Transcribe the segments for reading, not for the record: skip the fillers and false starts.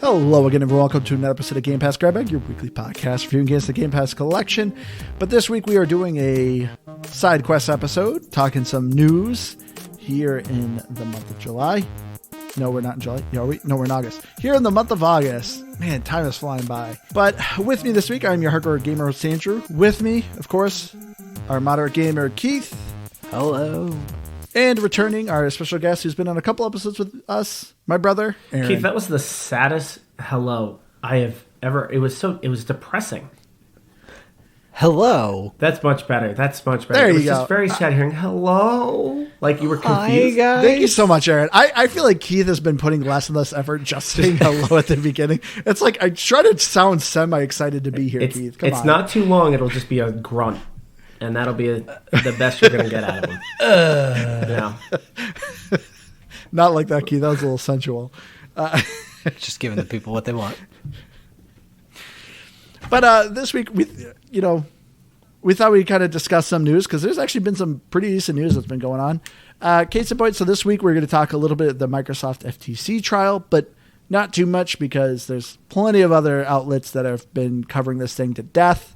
Hello again, everyone. Welcome to another episode of Game Pass Grab Bag, your weekly podcast reviewing games the Game Pass collection. But this week we are doing a Sidequest episode, talking some news here in the month of July. No, we're not in July. No, we're in August. Here in the month of August. Man, time is flying by. But with me this week, I'm your hardcore gamer host, Andrew. With me, of course, our moderate gamer, Keith. Hello. And returning, our special guest who's been on a couple episodes with us, my brother, Aaron. Keith, that was the saddest hello I have ever... It was depressing. Hello. That's much better. There it was you go. just very sad hearing hello. Like you were Hi, confused. guys. Thank you so much, Aaron. I feel like Keith has been putting less and less effort just saying hello at the beginning. It's like I try to sound semi-excited to be here, Keith. Come on. It's not too long. It'll just be a grunt. And that'll be the best you're going to get out of him. Yeah. Not like that, Keith. That was a little sensual. Just giving the people what they want. But this week, we thought we'd kind of discuss some news because there's actually been some pretty decent news that's been going on. Case in point, so this week we're going to talk a little bit of the Microsoft FTC trial, but not too much because there's plenty of other outlets that have been covering this thing to death.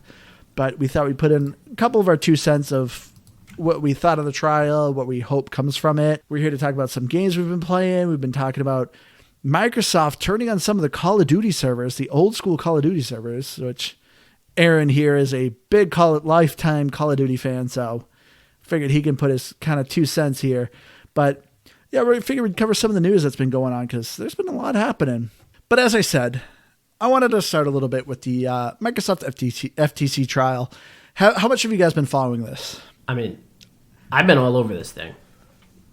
But we thought we'd put in a couple of our 2 cents of what we thought of the trial, what we hope comes from it. We're here to talk about some games we've been playing. We've been talking about Microsoft turning on some of the Call of Duty servers, the old school Call of Duty servers, which Aaron here is a big lifetime Call of Duty fan, so figured he can put his kind of 2 cents here. But yeah, we figured we'd cover some of the news that's been going on because there's been a lot happening. But as I said, I wanted to start a little bit with the Microsoft FTC trial. How much have you guys been following this? I mean, I've been all over this thing.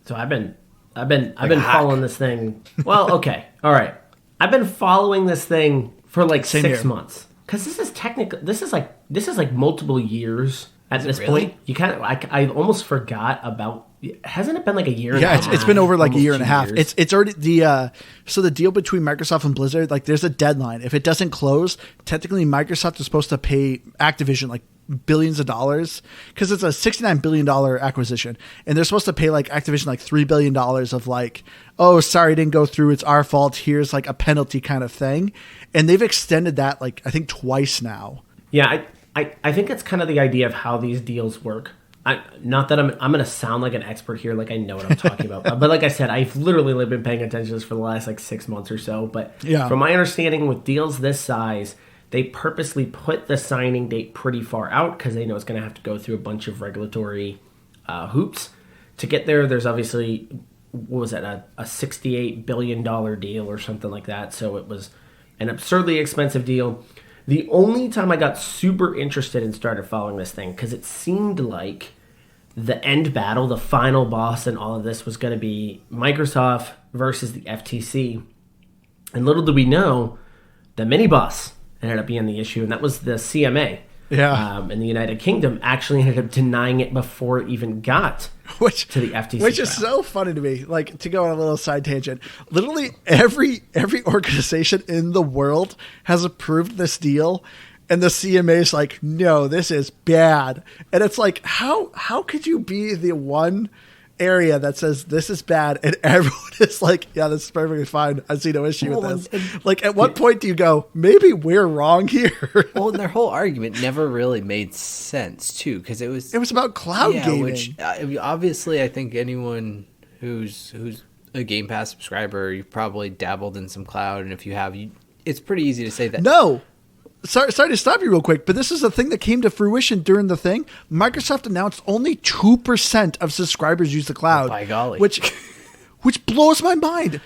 So I've been following this thing. Well, okay. All right. I've been following this thing for like Same 6 here. months. Cuz this is like multiple years at this point. You kind of I almost forgot about. Hasn't it been like a year? Yeah, it's been over like a year and a half. Years. It's already so the deal between Microsoft and Blizzard, like there's a deadline. If it doesn't close, technically Microsoft is supposed to pay Activision like billions of dollars because it's a $69 billion acquisition, and they're supposed to pay like Activision like $3 billion of like, oh, sorry, it didn't go through, it's our fault, here's like a penalty kind of thing. And they've extended that like I think twice now. Yeah, I think it's kind of the idea of how these deals work. Not that I'm going to sound like an expert here, like I know what I'm talking about. But like I said, I've literally been paying attention to this for the last like 6 months or so. But yeah. From my understanding, with deals this size, they purposely put the signing date pretty far out because they know it's going to have to go through a bunch of regulatory hoops to get there. There's obviously, what was that, a $68 billion deal or something like that. So it was an absurdly expensive deal. The only time I got super interested and started following this thing, because it seemed like the end battle, the final boss in all of this was going to be Microsoft versus the FTC. And little did we know, the mini-boss ended up being the issue, and that was the CMA. Yeah. In the United Kingdom actually ended up denying it before it even got to the FTC. Which is so funny to me. Like, to go on a little side tangent, literally every organization in the world has approved this deal, and the CMA is like, no, this is bad. And it's like, how could you be the one area that says this is bad and everyone is like, yeah, this is perfectly fine, I see no issue with this? Like, at what point do you go, maybe we're wrong here? Well, and their whole argument never really made sense too, because it was about cloud gaming, which obviously I think anyone who's a Game Pass subscriber, you've probably dabbled in some cloud, and if you have, it's pretty easy to say that. No. Sorry to stop you real quick, but this is the thing that came to fruition during the thing. Microsoft announced only 2% of subscribers use the cloud. Oh, by golly. Which blows my mind.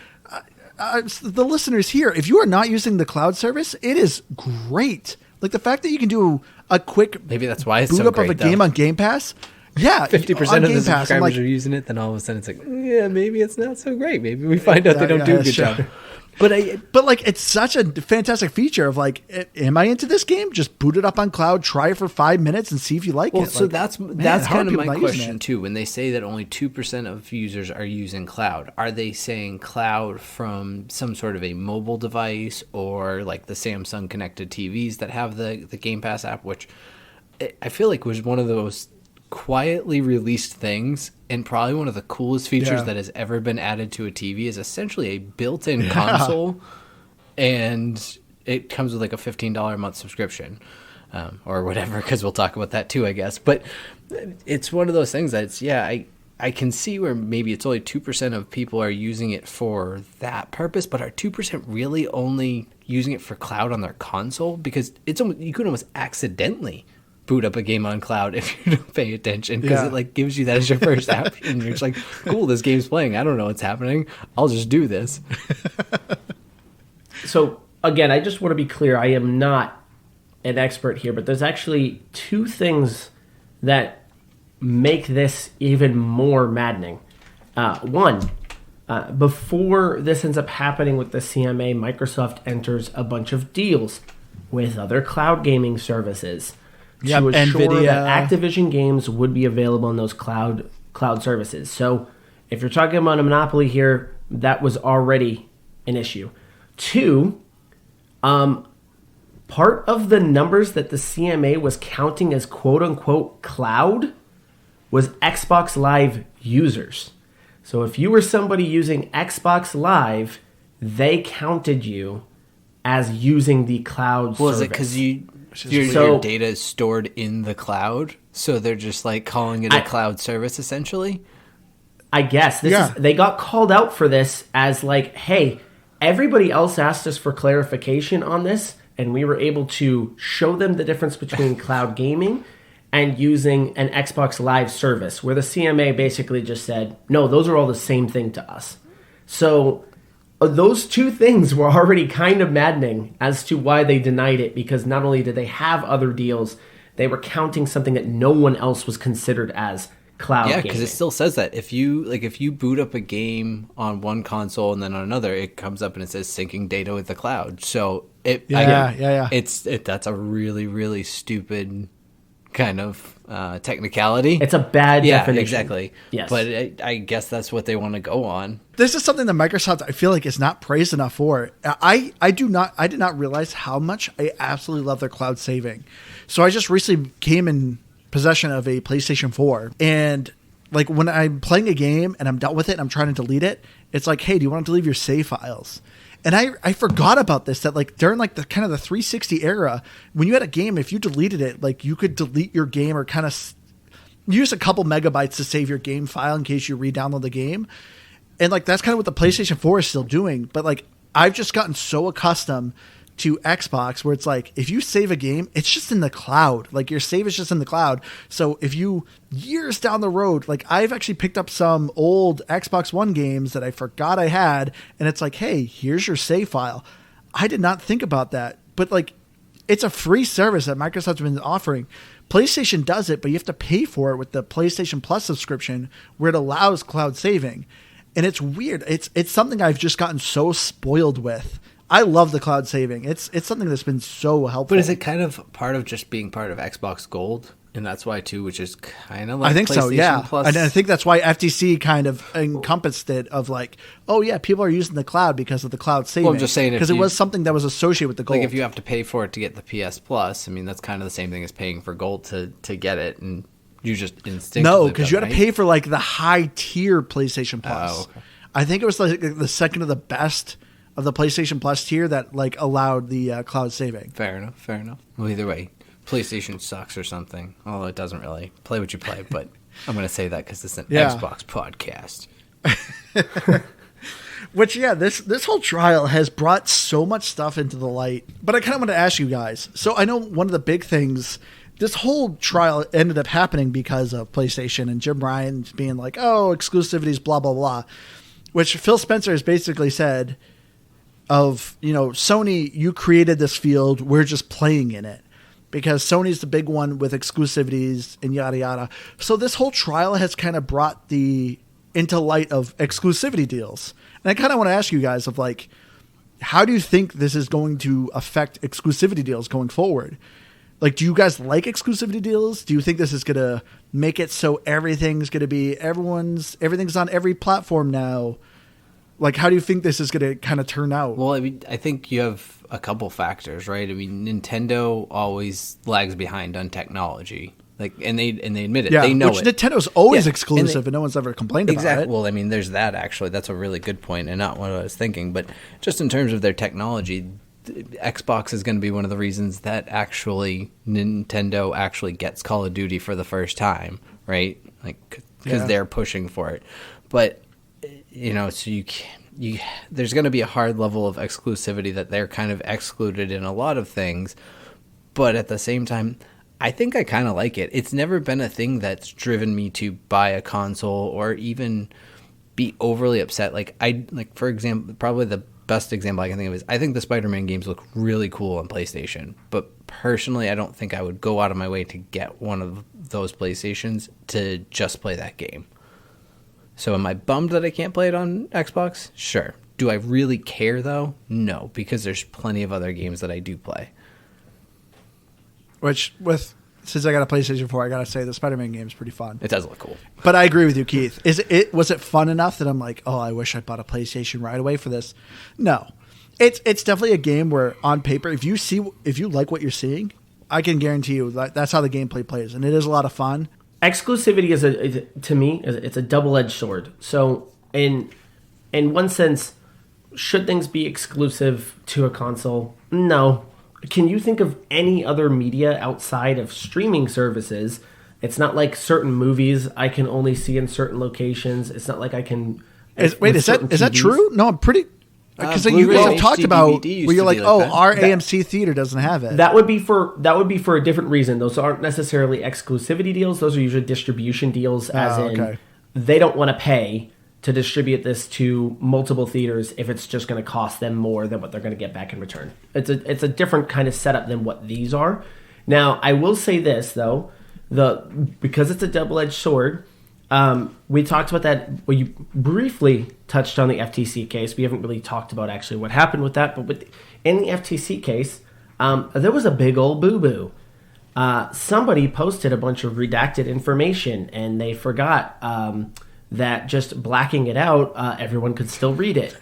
The listeners here, if you are not using the cloud service, it is great. Like the fact that you can do a quick maybe that's why it's boot so up great, of a game on Game Pass. Yeah, 50% of the subscribers like, are using it, then all of a sudden it's like, yeah, maybe it's not so great. Maybe we find out they don't do a good job. But like, it's such a fantastic feature of like, am I into this game? Just boot it up on cloud, try it for 5 minutes, and see if you like it. So like, that's kind of my question too. When they say that only 2% of users are using cloud, are they saying cloud from some sort of a mobile device or like the Samsung connected TVs that have the Game Pass app, which I feel like was one of those quietly released things, and probably one of the coolest features that has ever been added to a TV is essentially a built-in console and it comes with like a $15 a month subscription, or whatever, because we'll talk about that too, I guess. But it's one of those things that's, I can see where maybe it's only 2% of people are using it for that purpose, but are 2% really only using it for cloud on their console? Because you could almost accidentally boot up a game on cloud if you don't pay attention, because it like gives you that as your first app, and you're just like, cool, this game's playing. I don't know what's happening. I'll just do this. So again, I just want to be clear. I am not an expert here, but there's actually two things that make this even more maddening. One, before this ends up happening with the CMA, Microsoft enters a bunch of deals with other cloud gaming services to assure NVIDIA. that Activision games would be available in those cloud services. So if you're talking about a monopoly here, that was already an issue. Two, part of the numbers that the CMA was counting as quote-unquote cloud was Xbox Live users. So if you were somebody using Xbox Live, they counted you as using the cloud service. Was it because your data is stored in the cloud, so they're just like calling it a cloud service essentially? I guess. They got called out for this as like, hey, everybody else asked us for clarification on this, and we were able to show them the difference between cloud gaming and using an Xbox Live service, where the CMA basically just said, no, those are all the same thing to us. So those two things were already kind of maddening as to why they denied it, because not only did they have other deals, they were counting something that no one else was considered as cloud gaming. Yeah, because it still says that. If you boot up a game on one console and then on another, it comes up and it says syncing data with the cloud. So that's a really, really stupid kind of technicality. It's a bad definition. Exactly. Yes. But I guess that's what they want to go on. This is something that Microsoft, I feel like, is not praised enough for. I did not realize how much I absolutely love their cloud saving. So I just recently came in possession of a PlayStation 4, and like when I'm playing a game and I'm done with it and I'm trying to delete it, it's like, hey, do you want to leave your save files? And I forgot about this, that like during like the kind of the 360 era, when you had a game, if you deleted it, like you could delete your game or kind of use a couple megabytes to save your game file in case you re-download the game. And like that's kind of what the PlayStation 4 is still doing. But like I've just gotten so accustomed to Xbox where it's like if you save a game, it's just in the cloud. Like your save is just in the cloud. So if you years down the road, like I've actually picked up some old Xbox One games that I forgot I had, and it's like, hey, here's your save file. I did not think about that, but like it's a free service that Microsoft's been offering. PlayStation does it, but you have to pay for it with the PlayStation Plus subscription where it allows cloud saving. And it's weird. It's something I've just gotten so spoiled with. I love the cloud saving. It's something that's been so helpful. But is it kind of part of just being part of Xbox Gold? And that's why too, which is kind of like I think PlayStation so, yeah. Plus. And I think that's why FTC kind of encompassed it of like, oh yeah, people are using the cloud because of the cloud saving. Well, I'm just saying because it was something that was associated with the Gold. Like if you have to pay for it to get the PS Plus, I mean that's kind of the same thing as paying for Gold to get it, and you just instinctively no, because you had to right? pay for like the high tier PlayStation Plus. Oh, okay. I think it was like the second of the best of the PlayStation Plus tier that like allowed the cloud saving. Fair enough. Well, either way, PlayStation sucks or something. Although it doesn't really. Play what you play, but I'm going to say that because it's an Xbox podcast. Which, yeah, this whole trial has brought so much stuff into the light. But I kind of want to ask you guys. So I know one of the big things, this whole trial ended up happening because of PlayStation and Jim Ryan being like, oh, exclusivities, blah, blah, blah. Which Phil Spencer has basically said of, you know, Sony, you created this field, we're just playing in it. Because Sony's the big one with exclusivities and yada, yada. So this whole trial has kind of brought into light of exclusivity deals. And I kind of want to ask you guys of like, how do you think this is going to affect exclusivity deals going forward? Like, do you guys like exclusivity deals? Do you think this is going to make it so everything's going to be everything's on every platform now? Like, how do you think this is going to kind of turn out? Well, I mean, I think you have a couple factors, right? I mean, Nintendo always lags behind on technology. Like, and they admit it. Yeah, they know which it. Nintendo's always Yeah, exclusive, and no one's ever complained about it. Well, I mean, there's that actually. That's a really good point, and not what I was thinking. But just in terms of their technology, Xbox is going to be one of the reasons that actually Nintendo actually gets Call of Duty for the first time, right? Like, because they're pushing for it. But so there's going to be a hard level of exclusivity that they're kind of excluded in a lot of things. But at the same time, I think I kind of like it. It's never been a thing that's driven me to buy a console or even be overly upset. For example, probably the best example I can think of is I think the Spider-Man games look really cool on PlayStation. But personally, I don't think I would go out of my way to get one of those PlayStations to just play that game. So am I bummed that I can't play it on Xbox? Sure. Do I really care, though? No, because there's plenty of other games that I do play. Since I got a PlayStation 4, I gotta say the Spider-Man game is pretty fun. It does look cool. But I agree with you, Keith. Was it fun enough that I'm like, oh, I wish I bought a PlayStation right away for this? No. It's definitely a game where on paper, if you like what you're seeing, I can guarantee you that's how the gameplay plays, and it is a lot of fun. Exclusivity to me, it's a double-edged sword. So in one sense, should things be exclusive to a console? No. Can you think of any other media outside of streaming services? It's not like certain movies I can only see in certain locations. It's not like I can. Is that true? No, I'm pretty. Because you guys have talked about where you're like, our AMC theater doesn't have it. That would be for a different reason. Those aren't necessarily exclusivity deals. Those are usually distribution deals, in they don't want to pay to distribute this to multiple theaters if it's just going to cost them more than what they're going to get back in return. It's a different kind of setup than what these are. Now, I will say this though, because it's a double-edged sword. We talked about that. Well, you briefly touched on the FTC case. We haven't really talked about actually what happened with that. But in the FTC case, there was a big old boo-boo. Somebody posted a bunch of redacted information, and they forgot that just blacking it out, everyone could still read it.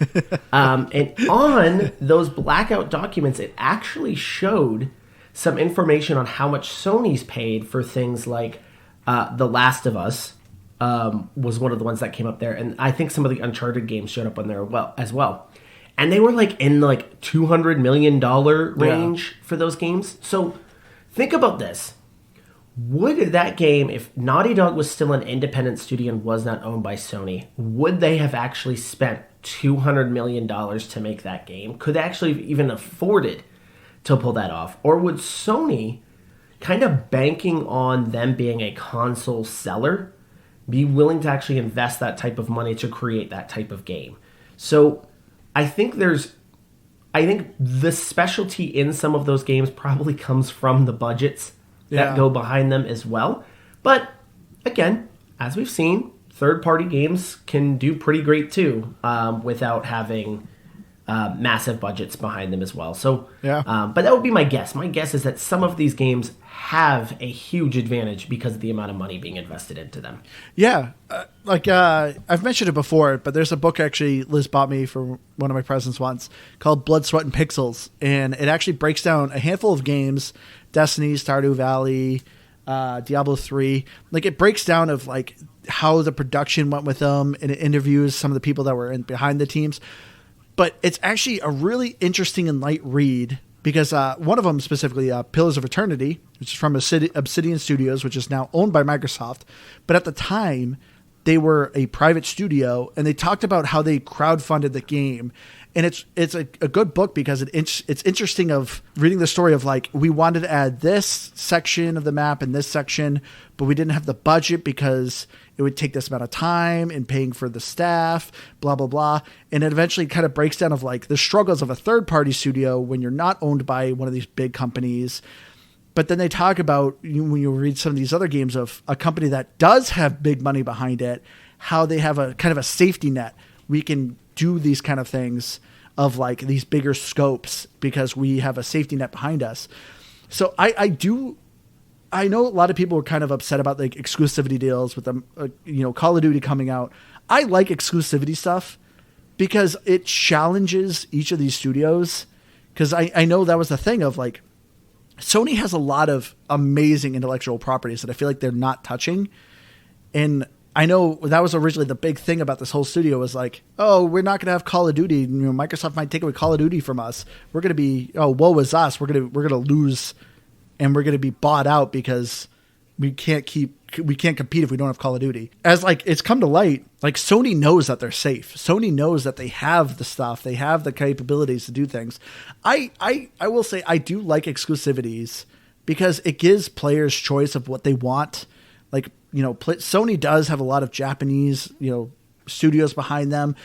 And on those blackout documents, it actually showed some information on how much Sony's paid for things like The Last of Us. Was one of the ones that came up there, and I think some of the Uncharted games showed up on there as well. And they were in $200 million range for those games. So think about this. Would that game, if Naughty Dog was still an independent studio and was not owned by Sony, would they have actually spent $200 million to make that game? Could they actually even afforded to pull that off? Or would Sony, kind of banking on them being a console seller, be willing to actually invest that type of money to create that type of game? So I think the specialty in some of those games probably comes from the budgets that go behind them as well. But again, as we've seen, third-party games can do pretty great too, without having massive budgets behind them as well. So, but that would be my guess. My guess is that some of these games have a huge advantage because of the amount of money being invested into them. Yeah. I've mentioned it before, but there's a book actually Liz bought me for one of my presents once called Blood, Sweat, and Pixels. And it actually breaks down a handful of games, Destiny, Stardew Valley, Diablo 3. It breaks down of how the production went with them, and it interviews some of the people that were behind the teams. But it's actually a really interesting and light read because one of them specifically, Pillars of Eternity, which is from Obsidian Studios, which is now owned by Microsoft. But at the time, they were a private studio, and they talked about how they crowdfunded the game. And it's a good book because it's interesting of reading the story of we wanted to add this section of the map and this section, but we didn't have the budget because it would take this amount of time and paying for the staff, blah, blah, blah. And it eventually kind of breaks down of the struggles of a third party studio when you're not owned by one of these big companies. But then they talk about, when you read some of these other games of a company that does have big money behind it, how they have a kind of a safety net. We can do these kind of things of these bigger scopes because we have a safety net behind us. So I know a lot of people were kind of upset about exclusivity deals with them, Call of Duty coming out. I like exclusivity stuff because it challenges each of these studios. Because I know that was the thing of Sony has a lot of amazing intellectual properties that I feel like they're not touching. And I know that was originally the big thing about this whole studio was like, oh, we're not going to have Call of Duty. Microsoft might take away Call of Duty from us. We're going to be, oh, woe is us. We're going to lose, and we're going to be bought out because we can't compete if we don't have Call of Duty. As like it's come to light, like Sony knows that they're safe. Sony knows that they have the stuff, they have the capabilities to do things. I will say I do like exclusivities because it gives players choice of what they want. Like, Sony does have a lot of Japanese, studios behind them.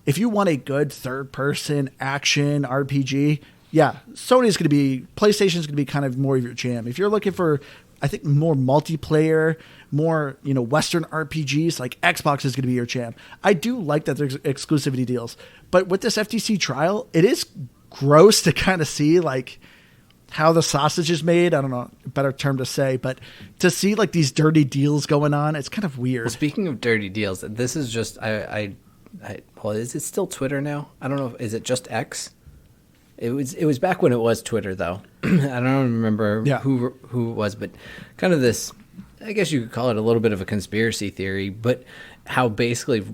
If you want a good third person action RPG, yeah, PlayStation's going to be kind of more of your jam. If you're looking for, I think, more multiplayer, more, Western RPGs, like Xbox is going to be your jam. I do like that there's exclusivity deals. But with this FTC trial, it is gross to kind of see, like, how the sausage is made. I don't know a better term to say, but to see, like, these dirty deals going on, it's kind of weird. Well, speaking of dirty deals, this is just, well, is it still Twitter now? I don't know. Is it just X? It was back when it was Twitter, though. I don't remember who it was, but kind of this, I guess you could call it a little bit of a conspiracy theory, but how basically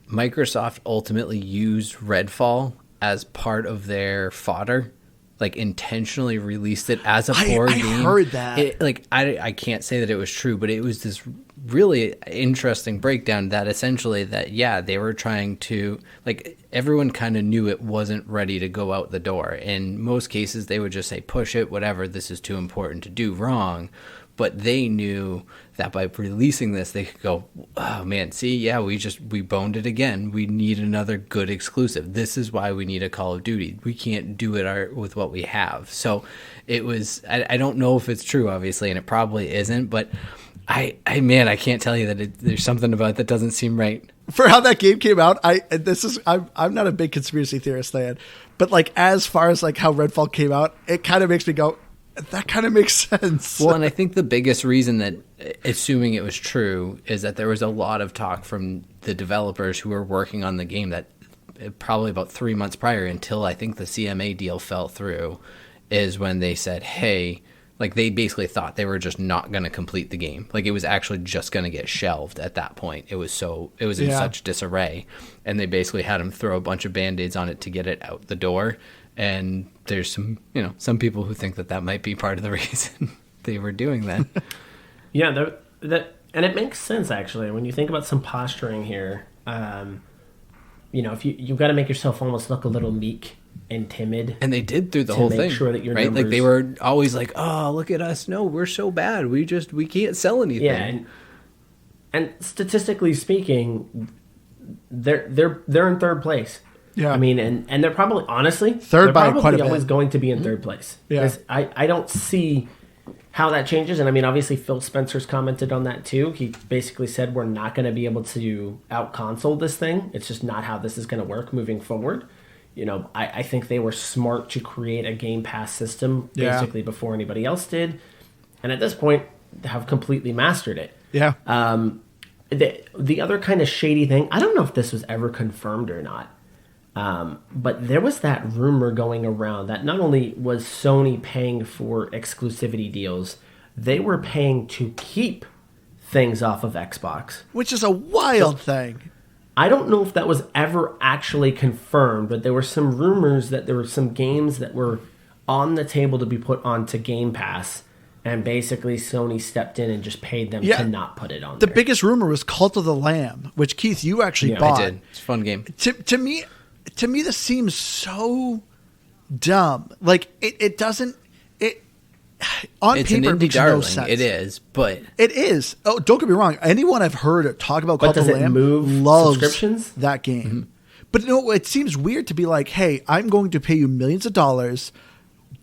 Microsoft ultimately used Redfall as part of their fodder, like intentionally released it as a poor game. I heard that. I can't say that it was true, but it was this really interesting breakdown that essentially they were trying to, like, everyone kind of knew it wasn't ready to go out the door. In most cases, they would just say, push it, whatever, this is too important to do wrong. But they knew that by releasing this, they could go, oh man, see, we boned it again. We need another good exclusive. This is why we need a Call of Duty. We can't do it with what we have. So it was, I don't know if it's true, obviously, and it probably isn't, but I can't tell you that there's something about it that doesn't seem right. For how that game came out, I'm not a big conspiracy theorist fan, but like as far as like how Redfall came out, it kind of makes me go, that kind of makes sense. Well, and I think the biggest reason that, assuming it was true, is that there was a lot of talk from the developers who were working on the game that probably about 3 months prior, until I think the CMA deal fell through, is when they said, hey, like they basically thought they were just not going to complete the game. Like it was actually just going to get shelved at that point. It was in such disarray. And they basically had them throw a bunch of Band-Aids on it to get it out the door. And there's some people who think that might be part of the reason they were doing that. Yeah, and it makes sense actually when you think about some posturing here. If you've got to make yourself almost look a little meek and timid, and they did through the whole thing. Sure that your right, numbers... like they were always like, "Oh, look at us! No, we're so bad. We can't sell anything." Yeah, and statistically speaking, they're in third place. Yeah, I mean, and they're probably honestly third by quite a bit. Always going to be in third place. Yeah, I don't see how that changes. And I mean, obviously, Phil Spencer's commented on that too. He basically said we're not going to be able to out console this thing. It's just not how this is going to work moving forward. I think they were smart to create a Game Pass system basically before anybody else did, and at this point have completely mastered it. Yeah. The other kind of shady thing, I don't know if this was ever confirmed or not. But there was that rumor going around that not only was Sony paying for exclusivity deals, they were paying to keep things off of Xbox. Which is a wild thing. I don't know if that was ever actually confirmed, but there were some rumors that there were some games that were on the table to be put onto Game Pass, and basically Sony stepped in and just paid them to not put it on The there. biggest rumor was Cult of the Lamb, which, Keith, you actually bought. I did. It's a fun game. To me, this seems so dumb. Like it doesn't. On it's paper, an it makes indie darling. no sense. It is, but it is. Oh, don't get me wrong. Anyone I've heard talk about Cult of the Lamb loves subscriptions? That game. Mm-hmm. But it seems weird to be like, hey, I'm going to pay you millions of dollars.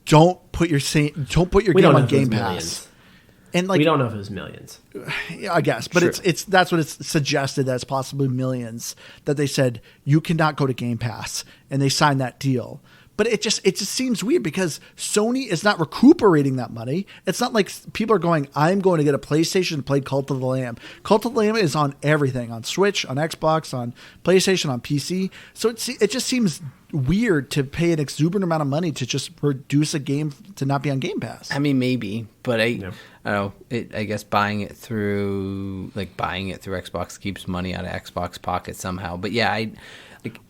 Don't put your game on Game Pass. Millions. And like, we don't know if it was millions. I guess, but it's that's what it's suggested, that it's possibly millions, that they said you cannot go to Game Pass, and they signed that deal. But it just seems weird because Sony is not recuperating that money. It's not like people are going, I'm going to get a PlayStation to play Cult of the Lamb. Cult of the Lamb is on everything, on Switch, on Xbox, on PlayStation, on PC. So it just seems weird to pay an exuberant amount of money to just reduce a game to not be on Game Pass. I mean, maybe, but I don't know. I guess buying it through Xbox keeps money out of Xbox pocket somehow. But yeah,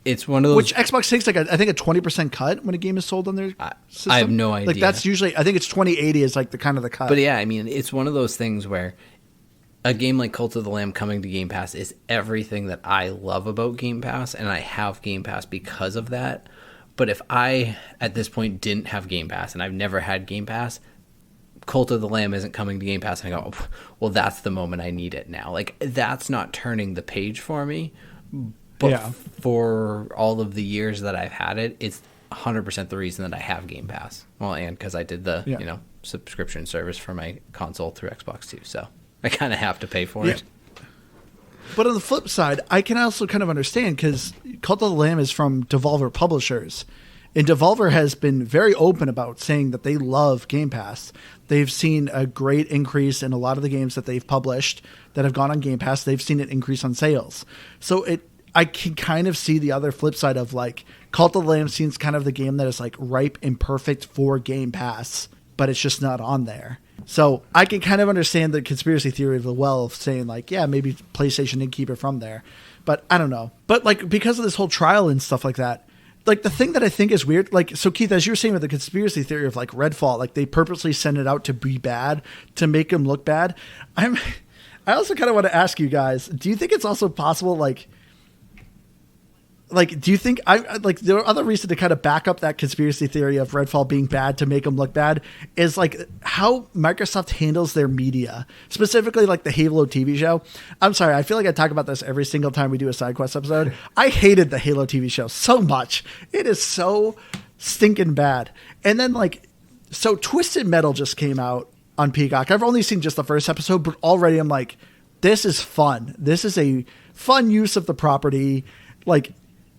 it's one of those. Which Xbox takes I think a 20% cut when a game is sold on their system. I have no idea. Like that's usually, I think it's 2080 is like the kind of the cut. But yeah, I mean, it's one of those things where a game like Cult of the Lamb coming to Game Pass is everything that I love about Game Pass, and I have Game Pass because of that. But if I, at this point, didn't have Game Pass, and I've never had Game Pass, Cult of the Lamb isn't coming to Game Pass, and I go, well, that's the moment I need it now. Like, that's not turning the page for me. But for all of the years that I've had it, it's 100% the reason that I have Game Pass. Well, and because I did the subscription service for my console through Xbox too, so I kind of have to pay for it. But on the flip side, I can also kind of understand because Cult of the Lamb is from Devolver Publishers. And Devolver has been very open about saying that they love Game Pass. They've seen a great increase in a lot of the games that they've published that have gone on Game Pass. They've seen an increase on sales. So I can kind of see the other flip side of like Cult of the Lamb seems kind of the game that is like ripe and perfect for Game Pass, but it's just not on there. So I can kind of understand the conspiracy theory of saying like, yeah, maybe PlayStation didn't keep it from there, but I don't know. But like, because of this whole trial and stuff like that, like the thing that I think is weird, like, so Keith, as you were saying with the conspiracy theory of like Redfall, like they purposely send it out to be bad, to make them look bad. I also kind of want to ask you guys, do you think it's also possible, do you think there are other reasons to kind of back up that conspiracy theory of Redfall being bad to make them look bad is like how Microsoft handles their media, specifically like the Halo TV show. I'm sorry, I feel like I talk about this every single time we do a Sidequest episode. I hated the Halo TV show so much. It is so stinking bad. And then so Twisted Metal just came out on Peacock. I've only seen just the first episode, but already I'm like, this is fun. This is a fun use of the property. Like,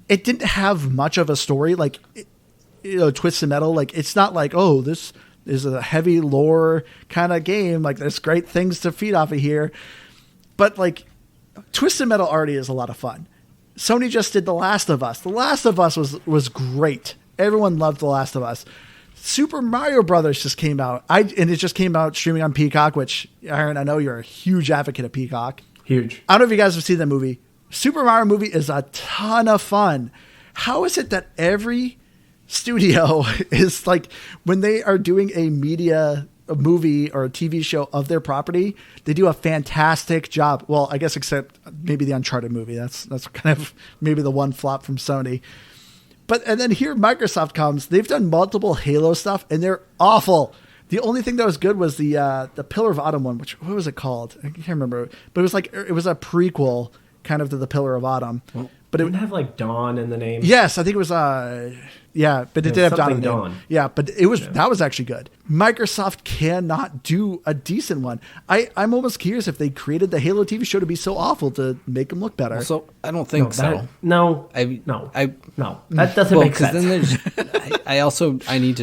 it didn't have much of a story, Twisted Metal. Like, it's not like, oh, this is a heavy lore kind of game. Like, there's great things to feed off of here. But, like, Twisted Metal already is a lot of fun. Sony just did The Last of Us. The Last of Us was great. Everyone loved The Last of Us. Super Mario Brothers just came out. And it just came out streaming on Peacock, which, Aaron, I know you're a huge advocate of Peacock. Huge. I don't know if you guys have seen that movie. Super Mario movie is a ton of fun. How is it that every studio is like, when they are doing a movie or a TV show of their property, they do a fantastic job. Well, I guess except maybe the Uncharted movie. That's kind of maybe the one flop from Sony. And then here Microsoft comes. They've done multiple Halo stuff and they're awful. The only thing that was good was the Pillar of Autumn one, what was it called? I can't remember. But it was a prequel kind of to the Pillar of Autumn. Well, but it didn't have like Dawn in the name. Yes, I think it was but it did have Dawn in the name. Yeah, but that was actually good. Microsoft cannot do a decent one. I'm almost curious if they created the Halo TV show to be so awful to make them look better. So I don't think so. That doesn't make sense. Then I need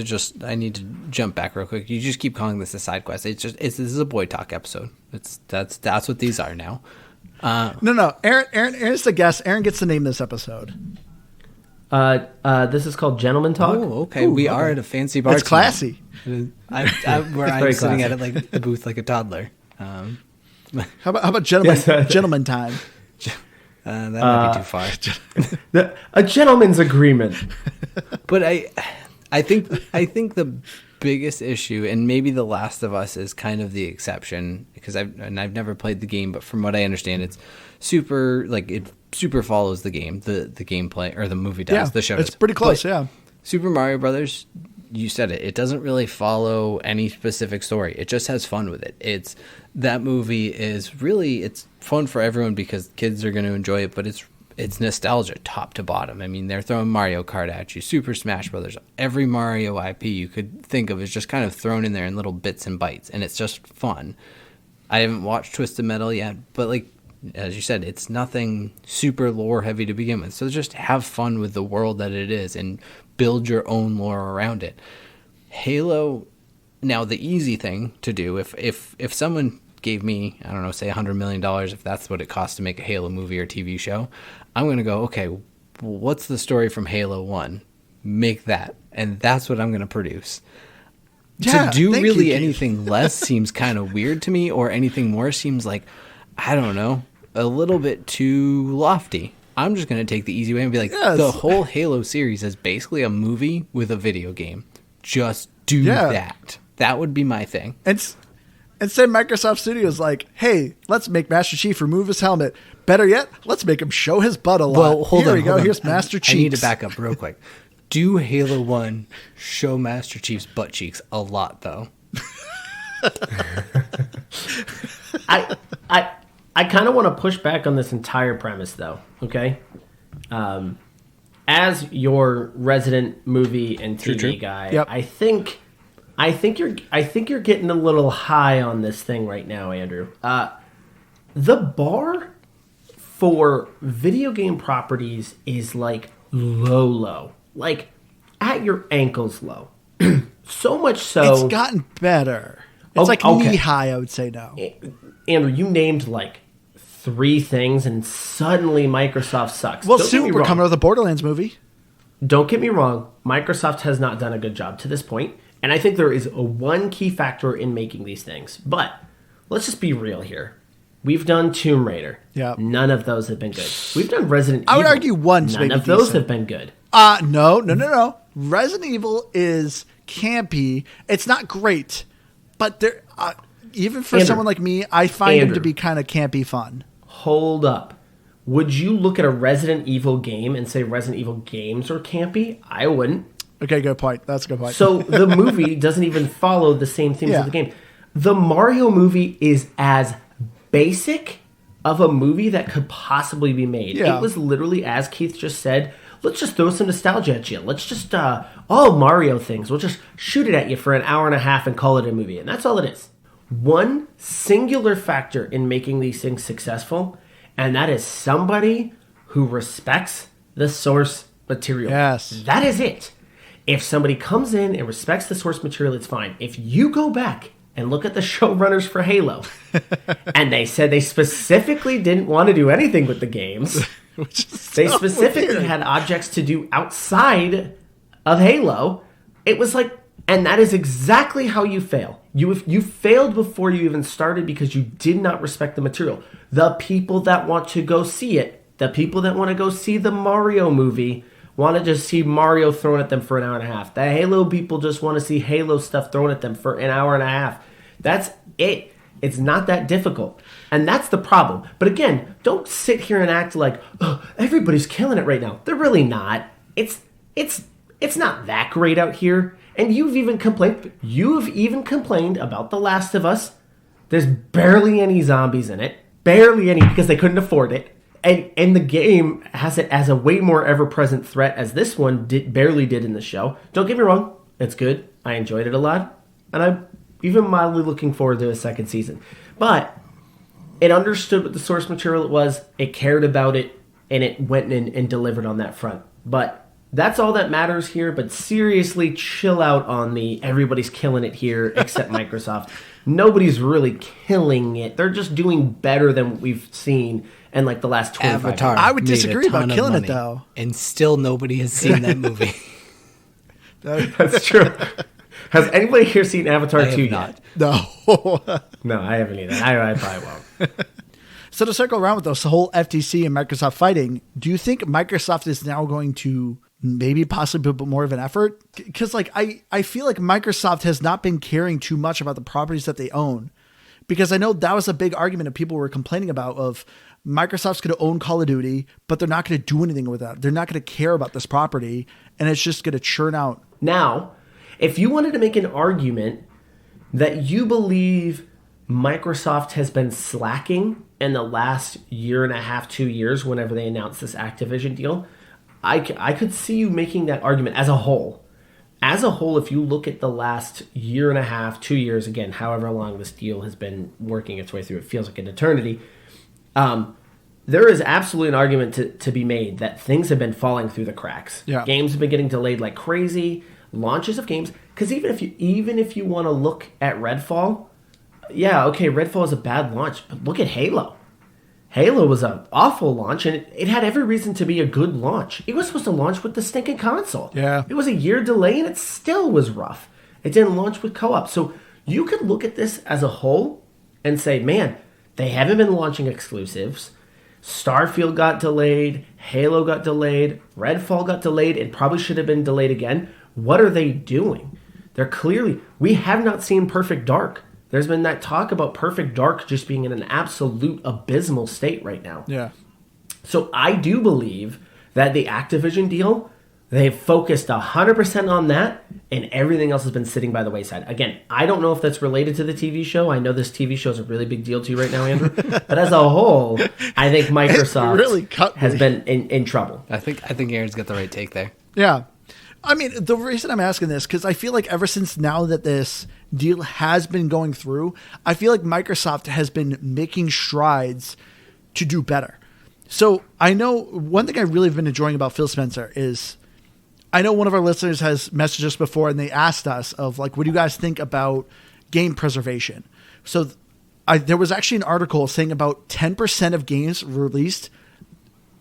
to jump back real quick. You just keep calling this a side quest. This is a boy talk episode. That's what these are now. No. Aaron's the guest. Aaron gets to name this episode. This is called Gentleman Talk. Oh, okay. We are at a fancy bar. It's classy. I'm sitting at it like the booth like a toddler. How about gentleman time? That might be too far. A gentleman's agreement. But I think the biggest issue, and maybe The Last of Us is kind of the exception, because I've never played the game, but from what I understand, it's super follows the game, the gameplay, or the movie does, the show does. It's pretty close, yeah. Super Mario Brothers, you said it doesn't really follow any specific story. It just has fun with it. That movie is really, it's fun for everyone because kids are going to enjoy it, but it's nostalgia top to bottom. I mean, they're throwing Mario Kart at you, Super Smash Brothers, every Mario IP you could think of is just kind of thrown in there in little bits and bytes, and it's just fun. I haven't watched Twisted Metal yet, but like, as you said, it's nothing super lore heavy to begin with. So just have fun with the world that it is and build your own lore around it. Halo, now the easy thing to do, if someone gave me, I don't know, say $100 million, if that's what it costs to make a Halo movie or TV show, I'm going to go, okay, what's the story from Halo 1? Make that. And that's what I'm going to produce. Yeah, to do really anything less seems kind of weird to me, or anything more seems like, I don't know, a little bit too lofty. I'm just going to take the easy way and be like, the whole Halo series is basically a movie with a video game. Just do that. That would be my thing. And say Microsoft Studios like, hey, let's make Master Chief remove his helmet. Better yet, let's make him show his butt a lot. Well, hold on. Here's Master Chief. I need to back up real quick. Do Halo 1 show Master Chief's butt cheeks a lot, though? I kind of want to push back on this entire premise, though. Okay, as your resident movie and TV guy, yep. I think you're getting a little high on this thing right now, Andrew. The bar for video game properties is like low. Like, at your ankles low. So much so... It's gotten better. It's knee-high, I would say now. Andrew, you named, 3 things, and suddenly Microsoft sucks. Well, soon we're coming with a Borderlands movie. Don't get me wrong. Microsoft has not done a good job to this point, and I think there is one key factor in making these things. But let's just be real here. We've done Tomb Raider. Yeah. None of those have been good. We've done Resident Evil. I would argue one's maybe maybe None of those decent. have been good. No. Resident Evil is campy. It's not great, but there, even for someone like me, I find them to be kind of campy fun. Hold up. Would you look at a Resident Evil game and say Resident Evil games are campy? I wouldn't. Okay, good point. That's a good point. So the movie doesn't even follow the same themes of the game. The Mario movie is as basic of a movie that could possibly be made. Yeah. It was literally, as Keith just said, let's just throw some nostalgia at you. Let's just, all Mario things. We'll just shoot it at you for an hour and a half and call it a movie. And that's all it is. One singular factor in making these things successful, and that is somebody who respects the source material. Yes. That is it. If somebody comes in and respects the source material, it's fine. If you go back and look at the showrunners for Halo, and they said they specifically didn't want to do anything with the games. They specifically had objects to do outside of Halo. It was like, and that is exactly how you fail. You failed before you even started because you did not respect the material. The people that want to go see it, the people that want to go see the Mario movie, want to just see Mario thrown at them for an hour and a half. The Halo people just want to see Halo stuff thrown at them for an hour and a half. That's it. It's not that difficult. And that's the problem. But again, don't sit here and act like, oh, everybody's killing it right now. They're really not. It's not that great out here. And you've even complained about The Last of Us. There's barely any zombies in it. Barely any, because they couldn't afford it. And the game has it as a way more ever-present threat as this one barely did in the show. Don't get me wrong. It's good. I enjoyed it a lot. And I'm even mildly looking forward to a second season. But it understood what the source material it was. It cared about it. And it went in and delivered on that front. But that's all that matters here. But seriously, chill out on the everybody's killing it here except Microsoft. Nobody's really killing it. They're just doing better than what we've seen in like the last 25 Avatar years. I would disagree about killing it, though. And still nobody has seen that movie. That's true. Has anybody here seen Avatar 2 yet? No. No, I haven't either. I probably won't. So to circle around with this whole FTC and Microsoft fighting, do you think Microsoft is now going to maybe possibly put more of an effort? Because I feel like Microsoft has not been caring too much about the properties that they own. Because I know that was a big argument that people were complaining about of Microsoft's going to own Call of Duty, but they're not going to do anything with that. They're not going to care about this property, and it's just going to churn out. Now, if you wanted to make an argument that you believe Microsoft has been slacking in the last year and a half, 2 years, whenever they announced this Activision deal, I could see you making that argument as a whole. As a whole, if you look at the last year and a half, 2 years, again, however long this deal has been working its way through, it feels like an eternity. there is absolutely an argument to be made that things have been falling through the cracks. Yeah. Games have been getting delayed like crazy. Launches of games, because even if you want to look at Redfall, yeah, okay, Redfall is a bad launch, but look at Halo. Halo was an awful launch, and it had every reason to be a good launch. It was supposed to launch with the stinking console. Yeah. It was a year delay, and it still was rough. It didn't launch with co-op. So you could look at this as a whole and say, man, they haven't been launching exclusives. Starfield got delayed. Halo got delayed. Redfall got delayed. It probably should have been delayed again. What are they doing? We have not seen Perfect Dark. There's been that talk about Perfect Dark just being in an absolute abysmal state right now. Yeah. So I do believe that the Activision deal, they've focused 100% on that, and everything else has been sitting by the wayside. Again, I don't know if that's related to the TV show. I know this TV show is a really big deal to you right now, Andrew. But as a whole, I think Microsoft really has been in trouble. I think Aaron's got the right take there. Yeah. I mean, the reason I'm asking this, because I feel like ever since now that this deal has been going through, I feel like Microsoft has been making strides to do better. So I know one thing I really have been enjoying about Phil Spencer is, I know one of our listeners has messaged us before and they asked us of like, what do you guys think about game preservation? So there was actually an article saying about 10% of games released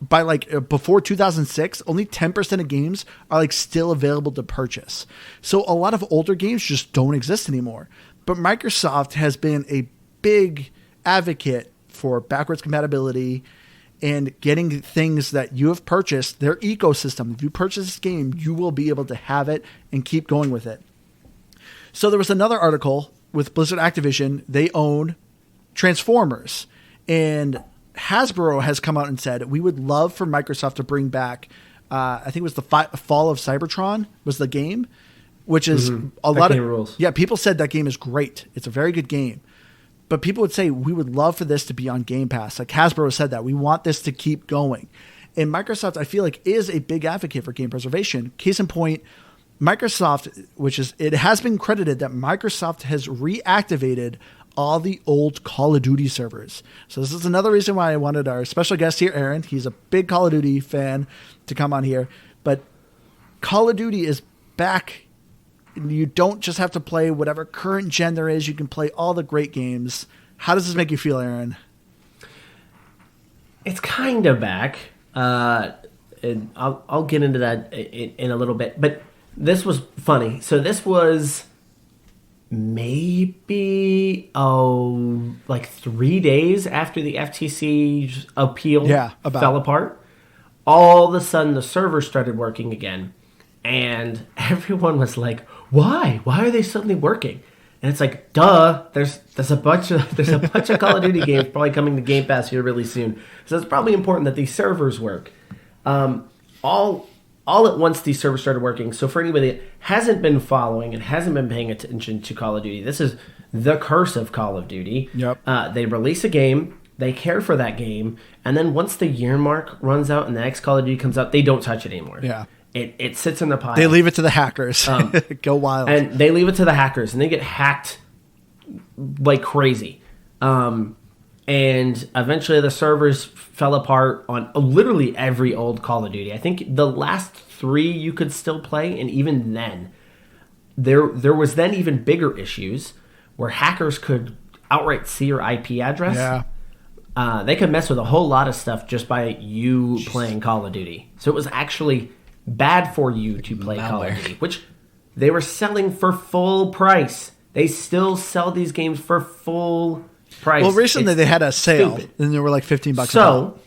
by before 2006, only 10% of games are like still available to purchase. So a lot of older games just don't exist anymore. But Microsoft has been a big advocate for backwards compatibility and getting things that you have purchased, their ecosystem. If you purchase this game, you will be able to have it and keep going with it. So there was another article with Blizzard Activision. They own Transformers, and Hasbro has come out and said, we would love for Microsoft to bring back, I think it was the Fall of Cybertron was the game, which is a lot of rules. Yeah, people said that game is great. It's a very good game. But people would say, we would love for this to be on Game Pass. Like Hasbro said that. We want this to keep going. And Microsoft, I feel like, is a big advocate for game preservation. Case in point, Microsoft, it has been credited that Microsoft has reactivated all the old Call of Duty servers. So this is another reason why I wanted our special guest here, Aaron. He's a big Call of Duty fan, to come on here. But Call of Duty is back. You don't just have to play whatever current gen there is. You can play all the great games. How does this make you feel, Aaron? It's kind of back. And I'll get into that in a little bit. But this was funny. So this was maybe 3 days after the FTC appeal fell apart. All of a sudden the server started working again, and everyone was like, why are they suddenly working? And it's like, duh, there's a bunch of Call of Duty games probably coming to Game Pass here really soon, so it's probably important that these servers work. All at once, these servers started working. So for anybody that hasn't been following and hasn't been paying attention to Call of Duty, this is the curse of Call of Duty. Yep. They release a game, they care for that game, and then once the year mark runs out and the next Call of Duty comes out, they don't touch it anymore. Yeah. It sits in the pile. They leave it to the hackers. Go wild. And they leave it to the hackers, and they get hacked like crazy. And eventually the servers fell apart on literally every old Call of Duty. I think the last 3 you could still play, and even then, there was then even bigger issues where hackers could outright see your IP address. Yeah. They could mess with a whole lot of stuff just by you playing Call of Duty. So it was actually bad for you to play Call of Duty, which they were selling for full price. They still sell these games for full price. Well, recently they had a sale, and they were like $15. So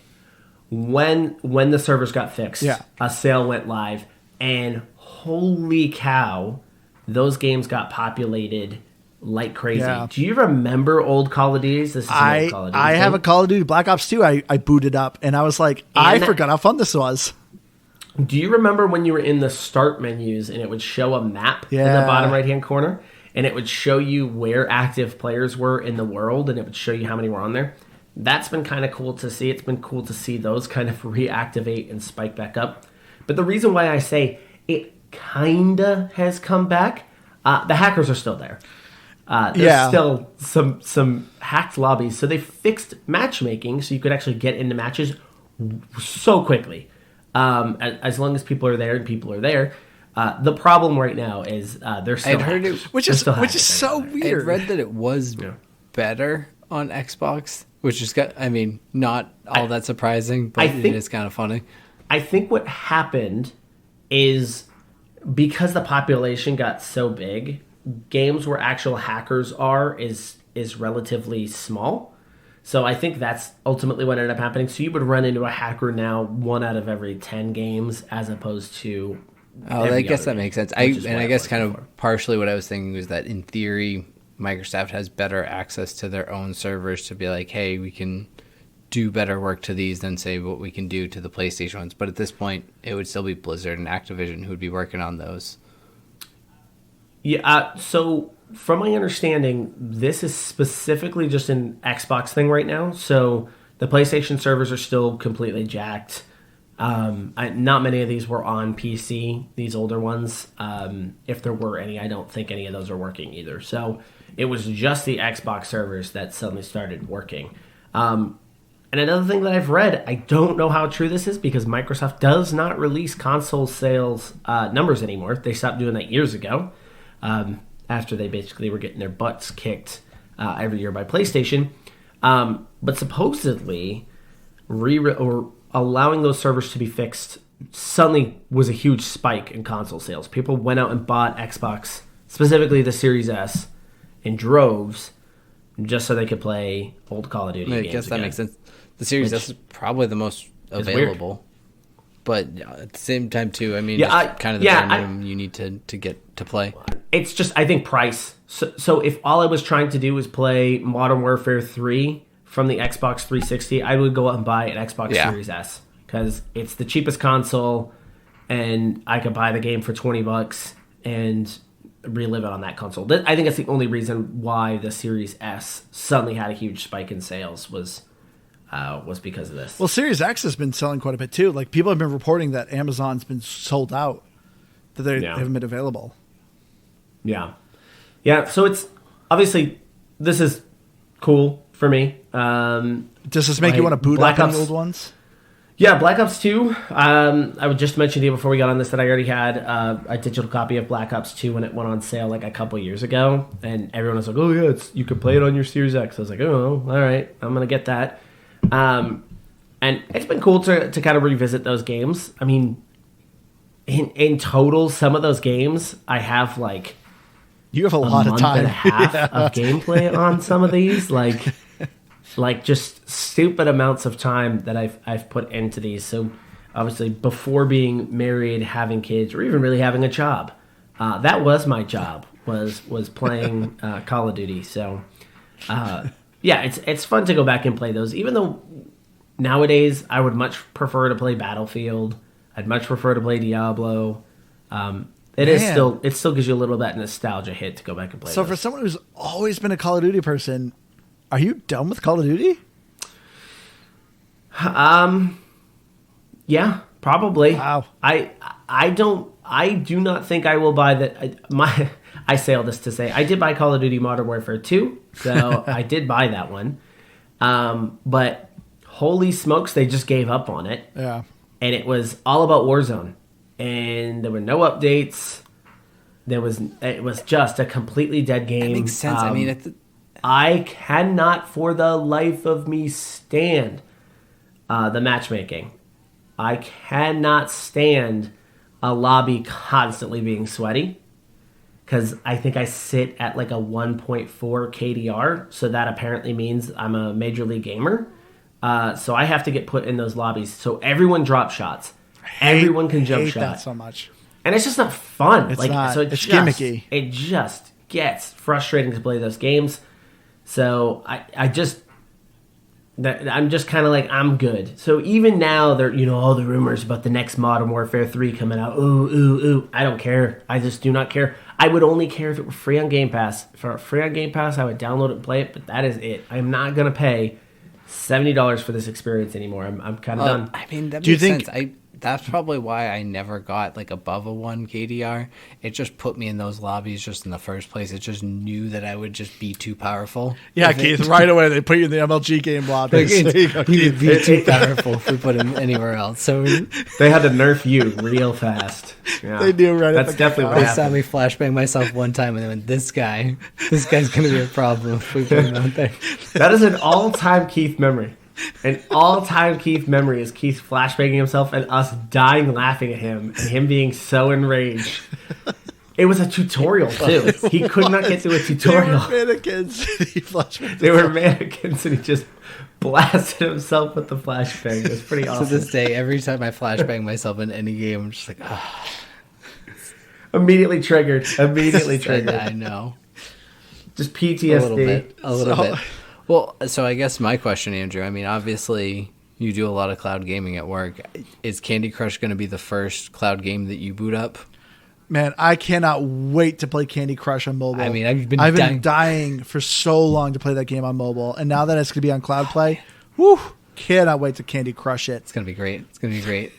when the servers got fixed, Yeah. a sale went live, and holy cow, those games got populated like crazy. Yeah. Do you remember old Call of Duties? This is an old Call of Duty I have thing. a Call of Duty Black Ops 2 I booted up, and I was like, I forgot how fun this was. Do you remember when you were in the start menus and it would show a map in the bottom right-hand corner? And it would show you where active players were in the world, and it would show you how many were on there. That's been kind of cool to see. It's been cool to see those kind of reactivate and spike back up. But the reason why I say it kind of has come back, the hackers are still there. There's still some hacked lobbies. So they fixed matchmaking so you could actually get into matches so quickly. As long as people are there and people are there. The problem right now is they're still which is so weird. I read that it was better on Xbox, which is not all that surprising, but it is kind of funny. I think what happened is because the population got so big, games where actual hackers is relatively small. So I think that's ultimately what ended up happening. So you would run into a hacker now 1 out of every 10 games as opposed to I guess that makes sense. I guess kind of partially what I was thinking was that in theory, Microsoft has better access to their own servers to be like, hey, we can do better work to these than say what we can do to the PlayStation ones. But at this point, it would still be Blizzard and Activision who would be working on those. Yeah. So from my understanding, this is specifically just an Xbox thing right now. So the PlayStation servers are still completely jacked. Not many of these were on PC, these older ones. If there were any, I don't think any of those are working either. So it was just the Xbox servers that suddenly started working. And another thing that I've read, I don't know how true this is because Microsoft does not release console sales numbers anymore. They stopped doing that years ago after they basically were getting their butts kicked every year by PlayStation. But supposedly, allowing those servers to be fixed suddenly was a huge spike in console sales. People went out and bought Xbox, specifically the Series S, in droves just so they could play old Call of Duty games. I guess that makes sense. The Series S is probably the most available. But at the same time, too, it's kind of the bare minimum you need to get to play. It's just, I think, price. So if all I was trying to do was play Modern Warfare 3 from the Xbox 360, I would go out and buy an Xbox Series S because it's the cheapest console, and I could buy the game for $20 and relive it on that console. I think that's the only reason why the Series S suddenly had a huge spike in sales was because of this. Well, Series X has been selling quite a bit too. Like people have been reporting that Amazon's been sold out, that they haven't been available. Yeah. So it's obviously this is cool for me. Does this make you want to boot up any old ones? Yeah, Black Ops 2. I would just mention to you before we got on this that I already had a digital copy of Black Ops 2 when it went on sale like a couple years ago, and everyone was like, "Oh yeah, you could play it on your Series X." I was like, "Oh, all right, I'm gonna get that." And it's been cool to kind of revisit those games. I mean, in total, some of those games I have like you have a lot of time and a half of gameplay on some of these, like just stupid amounts of time that I've put into these. So obviously, before being married, having kids, or even really having a job, that was my job was playing Call of Duty. So. Yeah, it's fun to go back and play those, even though nowadays I would much prefer to play Battlefield. I'd much prefer to play Diablo. It still gives you a little bit of nostalgia hit to go back and play. So those. For someone who's always been a Call of Duty person, are you done with Call of Duty? Yeah, probably. Wow. I do not think I will buy that. I say all this to say I did buy Call of Duty Modern Warfare 2, so I did buy that one. But holy smokes, they just gave up on it. Yeah. And it was all about Warzone. And there were no updates. It was just a completely dead game. That makes sense. I cannot for the life of me stand the matchmaking. I cannot stand a lobby constantly being sweaty. Because I think I sit at like a 1.4 KDR, so that apparently means I'm a major league gamer. So I have to get put in those lobbies. So everyone drops shots. Everyone can jump shots. I hate that so much. And it's just not fun. It's not. So it's gimmicky. It just gets frustrating to play those games. So I'm just kind of like, I'm good. So even now, all the rumors about the next Modern Warfare 3 coming out. Ooh. I don't care. I just do not care. I would only care if it were free on Game Pass. If it were free on Game Pass, I would download it and play it, but that is it. I'm not going to pay $70 for this experience anymore. I'm kind of done. I mean, that makes sense. that's probably why I never got like above a 1 KDR. It just put me in those lobbies just in the first place. It just knew that I would just be too powerful. Yeah, Keith, right away they put you in the MLG game lobbies. He would be too powerful if we put him anywhere else. So they had to nerf you real fast. Yeah. They do right. That's definitely what they happened. saw me flashbang myself one time, and they went, this guy's going to be a problem if we put him out there. That is an all-time Keith memory. An all-time Keith memory is Keith flashbanging himself and us dying laughing at him and him being so enraged. It was a tutorial, too. He could not get through a tutorial. They were mannequins. They were mannequins, and he just blasted himself with the flashbang. It was pretty awesome. To this day, every time I flashbang myself in any game, I'm just like, ah. Immediately triggered. Immediately triggered. I know. Just PTSD. A little bit. Well, so I guess my question, Andrew, I mean, obviously you do a lot of cloud gaming at work. Is Candy Crush going to be the first cloud game that you boot up? Man, I cannot wait to play Candy Crush on mobile. I mean, I've been dying for so long to play that game on mobile. And now that it's going to be on cloud play, whoo, cannot wait to Candy Crush it. It's going to be great. It's going to be great.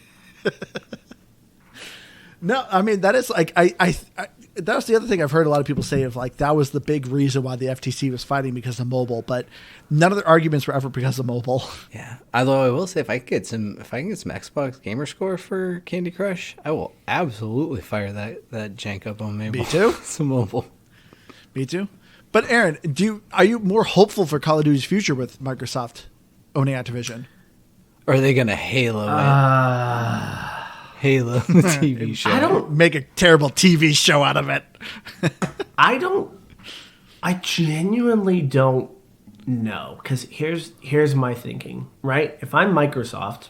No, I mean, that is like, that was the other thing I've heard a lot of people say of like, that was the big reason why the FTC was fighting because of mobile, but none of their arguments were ever because of mobile. Yeah. Although I will say if I can get some Xbox gamer score for Candy Crush, I will absolutely fire that jank up on mobile. Me too. Some mobile. Me too. But Aaron, are you more hopeful for Call of Duty's future with Microsoft owning Activision? Or are they going to Halo it? Halo, the TV show. I don't make a terrible TV show out of it. I genuinely don't know. Because here's my thinking, right? If I'm Microsoft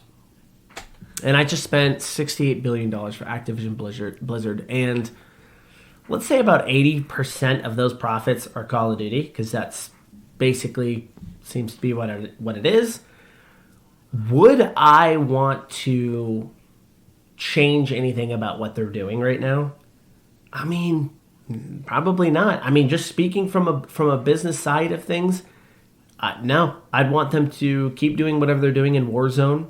and I just spent $68 billion for Activision Blizzard, and let's say about 80% of those profits are Call of Duty, because that's basically seems to be what it is. Would I want to change anything about what they're doing right now? I mean, probably not. I mean, just speaking from a business side of things, no. I'd want them to keep doing whatever they're doing in Warzone,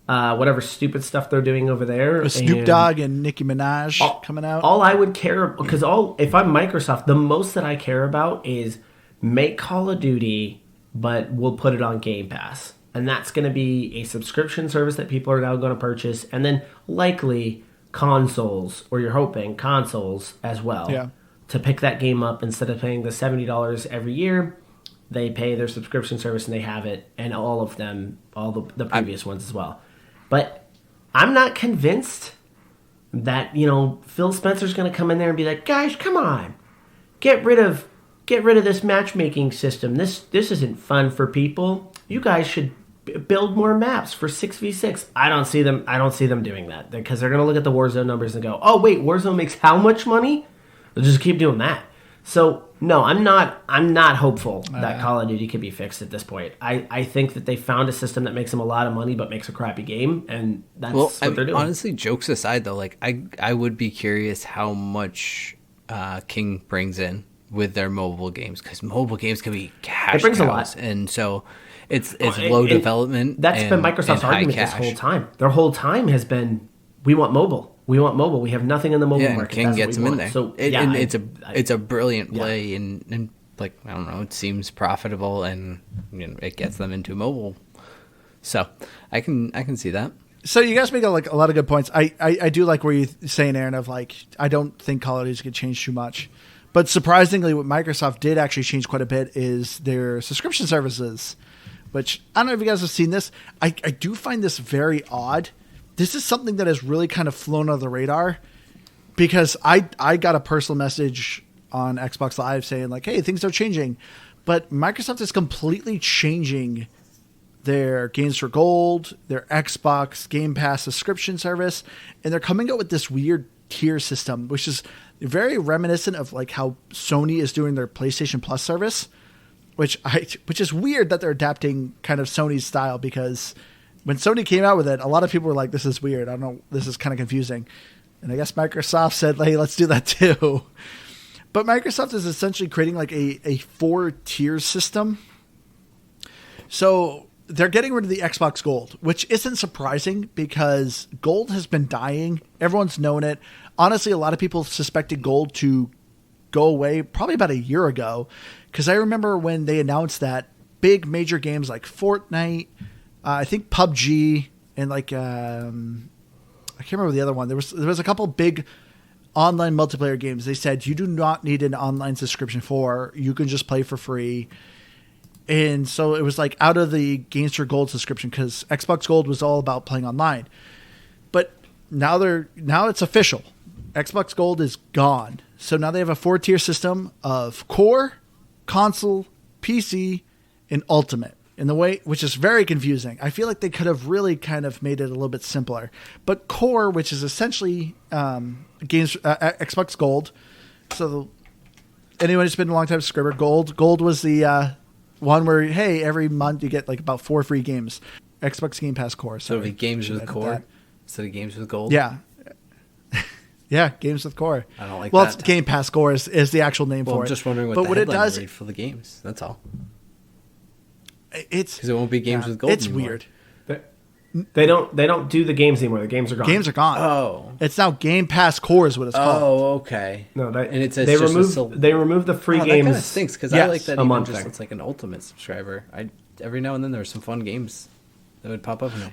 whatever stupid stuff they're doing over there. With Snoop Dogg and Nicki Minaj coming out. All I would care, because if I'm Microsoft, the most that I care about is make Call of Duty, but we'll put it on Game Pass. And that's going to be a subscription service that people are now going to purchase. And then likely consoles, or you're hoping consoles as well. Yeah. To pick that game up instead of paying the $70 every year. They pay their subscription service and they have it. And all of them, all the previous ones as well. But I'm not convinced that, Phil Spencer's going to come in there and be like, guys, come on. Get rid of this matchmaking system. This isn't fun for people. You guys should build more maps for 6v6. I don't see them doing that, because they're going to look at the Warzone numbers and go, oh wait, Warzone makes how much money? They'll just keep doing that. So no, I'm not hopeful that Call of Duty can be fixed at this point. I think that they found a system that makes them a lot of money but makes a crappy game, and that's what they're doing. Honestly, jokes aside though, like I would be curious how much King brings in with their mobile games, because mobile games can be cash. It brings cows, a lot, and so it's low development. That's been Microsoft's argument this whole time. Their whole time has been, we want mobile. We want mobile. We have nothing in the mobile market. King gets them in there. So it's a brilliant play, and like, I don't know, it seems profitable, and it gets them into mobile. So I can see that. So you guys make a lot of good points. I do like where you're saying, Aaron, of like, I don't think Call of Duty could change too much. But surprisingly, what Microsoft did actually change quite a bit is their subscription services, which I don't know if you guys have seen this. I do find this very odd. This is something that has really kind of flown under the radar, because I got a personal message on Xbox Live saying like, hey, things are changing. But Microsoft is completely changing their Games for Gold, their Xbox Game Pass subscription service, and they're coming out with this weird tier system, which is very reminiscent of like how Sony is doing their PlayStation Plus service, which is weird that they're adapting kind of Sony's style, because when Sony came out with it, a lot of people were like, this is weird. I don't know. This is kind of confusing. And I guess Microsoft said, hey, let's do that too. But Microsoft is essentially creating like a 4-tier system. So they're getting rid of the Xbox Gold, which isn't surprising because Gold has been dying. Everyone's known it. Honestly, a lot of people suspected Gold to go away probably about a year ago, because I remember when they announced that big major games like Fortnite, I think PUBG, and like I can't remember the other one. There was a couple big online multiplayer games. They said you do not need an online subscription for. You can just play for free. And so it was like out of the Games for Gold subscription, because Xbox Gold was all about playing online. But now it's official. Xbox Gold is gone. So now they have a 4-tier system of core, console, PC, and ultimate. In the way, which is very confusing. I feel like they could have really kind of made it a little bit simpler. But core, which is essentially Xbox Gold. So anyone who's been a long time subscriber, Gold was the one where, hey, every month you get like about 4 free games. Xbox Game Pass Core. So the games with core instead of games with gold? Yeah. Yeah, games with core. I don't like well, that. Well, it's Game Pass Core is the actual name for it. I'm just wondering what the headline will read for the games. That's all. It's because it won't be games with gold It's anymore. weird. They don't do the games anymore. The games are gone. Games are gone. Oh. It's now Game Pass Core is what it's called. Oh, okay. No, and it says they removed the free games. That kind of stinks because I like that even just thing. it's like an ultimate subscriber. Every now and then there were some fun games that would pop up in there.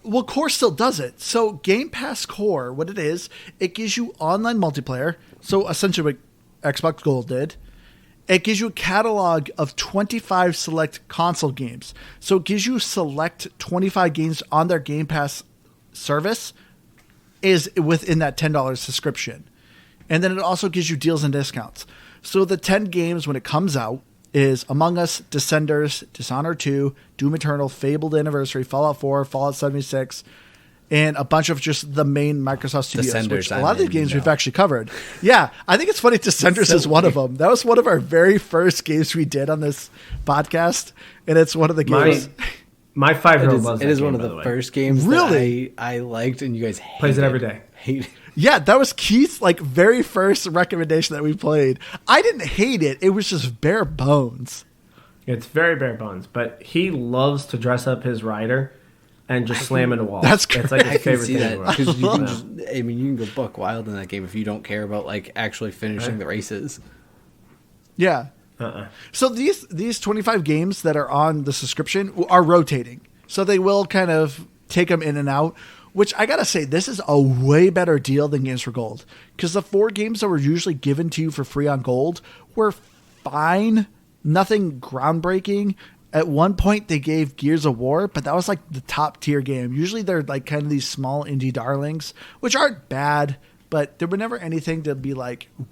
Well, Core still does it. So Game Pass Core, what it is, it gives you online multiplayer. So essentially what Xbox Gold did. It gives you a catalog of 25 select console games. So it gives you select 25 games on their Game Pass service is within that $10 subscription. And then it also gives you deals and discounts. So the 10 games when it comes out is Among Us, Descenders, Dishonored 2, Doom Eternal, Fabled Anniversary, Fallout 4, Fallout 76, and a bunch of just the main Microsoft studios, Descenders, which a lot of the games we've actually covered. Yeah, I think it's funny Descenders is one of them. That was one of our very first games we did on this podcast, and it's one of the games. My 5-year-old loves it. It is one of the first games really that I liked, and you guys plays it every day. Hate it. Yeah, that was Keith's very first recommendation that we played. I didn't hate it. It was just bare bones. It's very bare bones, but he loves to dress up his rider and just slam into walls. That's correct. It's like his favorite thing. Because you can go buck wild in that game if you don't care about actually finishing the races. Yeah. So these 25 games that are on the subscription are rotating. So they will kind of take them in and out. Which I gotta say, this is a way better deal than Games for Gold. Because the 4 games that were usually given to you for free on Gold were fine. Nothing groundbreaking. At one point, they gave Gears of War, but that was the top tier game. Usually they're kind of these small indie darlings, which aren't bad, but there were never anything to be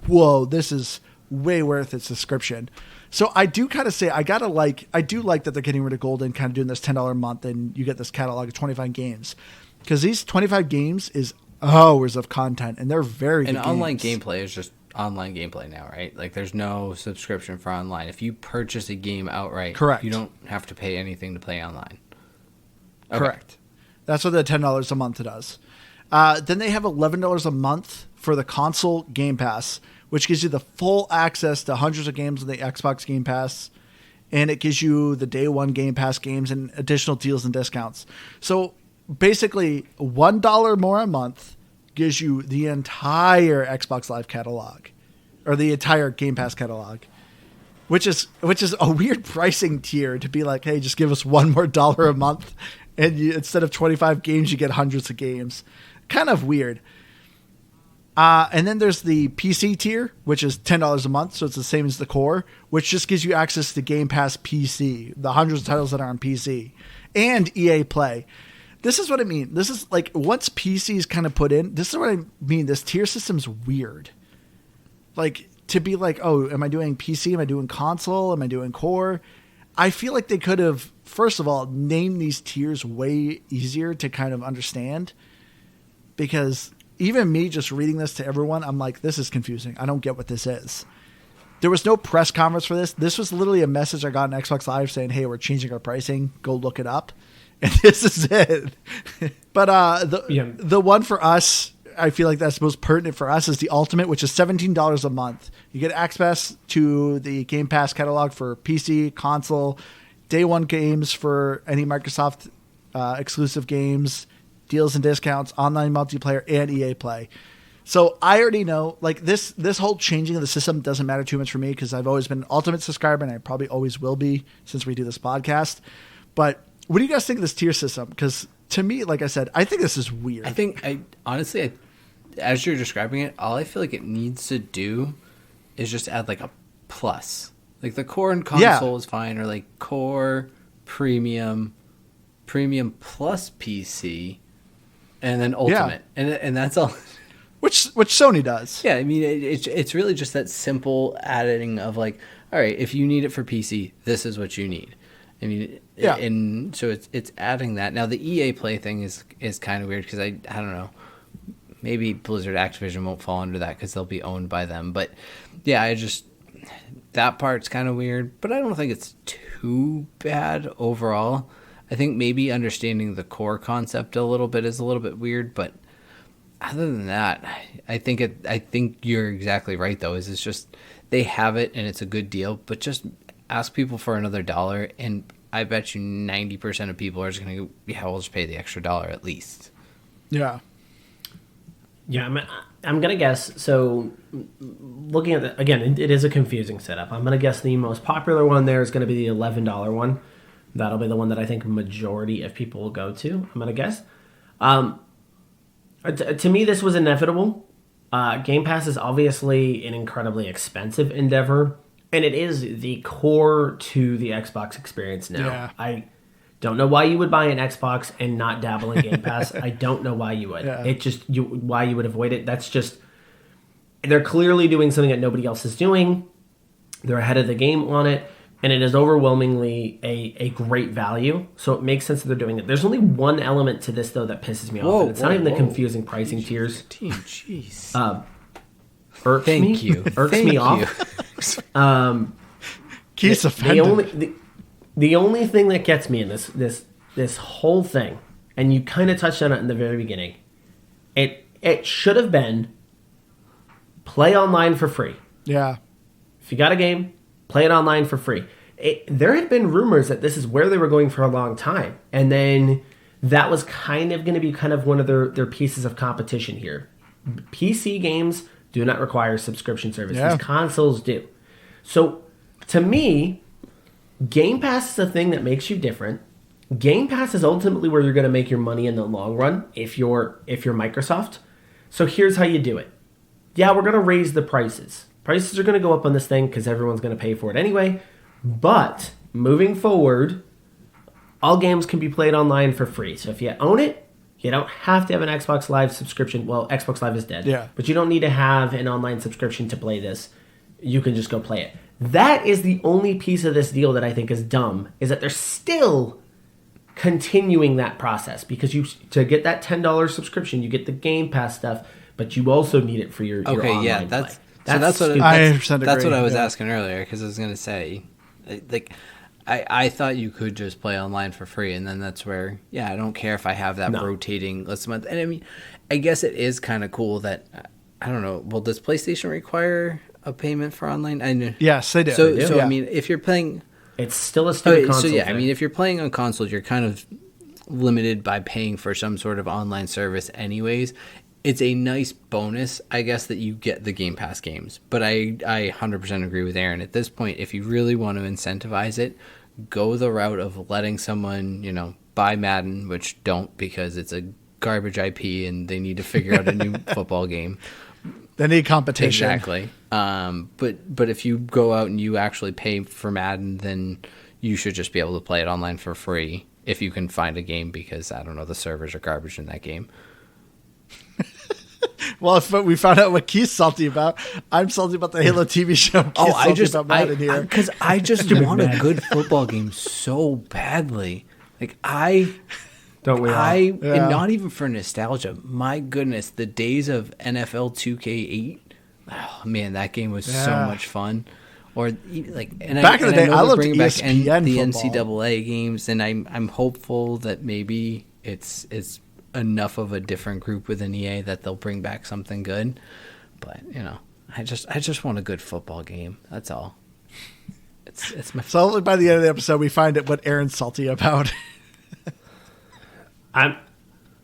whoa, this is way worth its subscription. So I do kind of say, I do like that they're getting rid of Gold and kind of doing this $10 a month, and you get this catalog of 25 games. Because these 25 games is hours of content, and they're very good. And online gameplay is just online gameplay now, right? There's no subscription for online. If you purchase a game outright, correct, you don't have to pay anything to play online. Okay. Correct. That's what the $10 a month does. Then they have $11 a month for the console Game Pass, which gives you the full access to hundreds of games on the Xbox Game Pass. And it gives you the day one Game Pass games and additional deals and discounts. So basically, $1 more a month gives you the entire Xbox Live catalog, or the entire Game Pass catalog, which is a weird pricing tier to be hey, just give us $1 more a month, and instead of 25 games, you get hundreds of games. Kind of weird. And then there's the PC tier, which is $10 a month, so it's the same as the core, which just gives you access to Game Pass PC, the hundreds of titles that are on PC, and EA Play. This is what I mean. This is once PC is kind of put in, this is what I mean. This tier system's weird. To be oh, am I doing PC? Am I doing console? Am I doing core? I feel like they could have, first of all, named these tiers way easier to kind of understand. Because even me just reading this to everyone, I'm this is confusing. I don't get what this is. There was no press conference for this. This was literally a message I got on Xbox Live saying, hey, we're changing our pricing. Go look it up. And this is it. But the one for us, I feel like that's most pertinent for us, is the Ultimate, which is $17 a month. You get access to the Game Pass catalog for PC, console, day one games for any Microsoft exclusive games, deals and discounts, online multiplayer, and EA Play. So I already know, like, this whole changing of the system doesn't matter too much for me because I've always been an Ultimate subscriber and I probably always will be since we do this podcast. But what do you guys think of this tier system? Because to me, like I said, I think this is weird. Honestly, as you're describing it, all I feel like it needs to do is just add like a plus. Like the core and console is fine, or like core, premium plus PC, and then ultimate. And that's all. Which Sony does. Yeah, I mean, it's really just that simple adding of like, all right, if you need it for PC, this is what you need. I mean, and so it's adding that. Now the EA Play thing is kind of weird because I don't know, maybe Blizzard Activision won't fall under that because they'll be owned by them. But yeah, that part's kind of weird, but I don't think it's too bad overall. I think maybe understanding the core concept a little bit is a little bit weird, but other than that, I think you're exactly right though. It's just they have it and it's a good deal, but just ask people for another $1 and I bet you 90% of people are just going to go, yeah, we'll just pay the extra $1 at least. Yeah. Yeah, I'm going to guess. So looking at again, it is a confusing setup. I'm going to guess the most popular one there is going to be the $11 one. That'll be the one that I think majority of people will go to. I'm going to guess. To me, this was inevitable. Game Pass is obviously an incredibly expensive endeavor, and it is the core to the Xbox experience now. Yeah. I don't know why you would buy an Xbox and not dabble in Game Pass. I don't know why you would. Yeah. Why you would avoid it. That's just, they're clearly doing something that nobody else is doing. They're ahead of the game on it. And it is overwhelmingly a great value, so it makes sense that they're doing it. There's only one element to this, though, that pisses me off, and it's not even the confusing pricing tiers. Jeez. Irks me off. Keith's offended. The only thing that gets me in this whole thing, and you kind of touched on it in the very beginning, it should have been play online for free. Yeah. If you got a game, play it online for free. There had been rumors that this is where they were going for a long time. And then that was kind of going to be kind of one of their pieces of competition here. PC games do not require subscription services. Yeah. Consoles do. So to me, Game Pass is a thing that makes you different. Game Pass is ultimately where you're going to make your money in the long run if you're Microsoft. So here's how you do it. Yeah, we're going to raise the prices. Prices are going to go up on this thing because everyone's going to pay for it anyway. But moving forward, all games can be played online for free. So if you own it, you don't have to have an Xbox Live subscription. Well, Xbox Live is dead. Yeah. But you don't need to have an online subscription to play this. You can just go play it. That is the only piece of this deal that I think is dumb, is that they're still continuing that process. Because to get that $10 subscription, you get the Game Pass stuff, but you also need it for your online play. That's what I was asking earlier, because I was going to say, like, I thought you could just play online for free, and then that's where, yeah, I don't care if I have that rotating list month. And I mean, I guess it is kind of cool that, I don't know, well, does PlayStation require a payment for online? Yes, they do. So I mean, if you're playing, it's still a stupid console. So yeah, I mean, if you're playing on consoles, you're kind of limited by paying for some sort of online service anyways. It's a nice bonus, I guess, that you get the Game Pass games. But I 100% agree with Aaron. At this point, if you really want to incentivize it, go the route of letting someone, buy Madden, which don't, because it's a garbage IP and they need to figure out a new football game. They need competition. Exactly. But if you go out and you actually pay for Madden, then you should just be able to play it online for free if you can find a game, because, I don't know, the servers are garbage in that game. Well, if we found out what Keith's salty about, I'm salty about the Halo TV show. Because I just want a good football game so badly. Like, don't we all? And not even for nostalgia. My goodness, the days of NFL 2K8. Oh man, that game was so much fun. Or like, and back in the day, I loved bringing ESPN back the football. NCAA games, and I'm hopeful that maybe it's enough of a different group within EA that they'll bring back something good. But I just want a good football game. That's all. It's my. So hopefully by the end of the episode, we find out what Aaron's salty about. I'm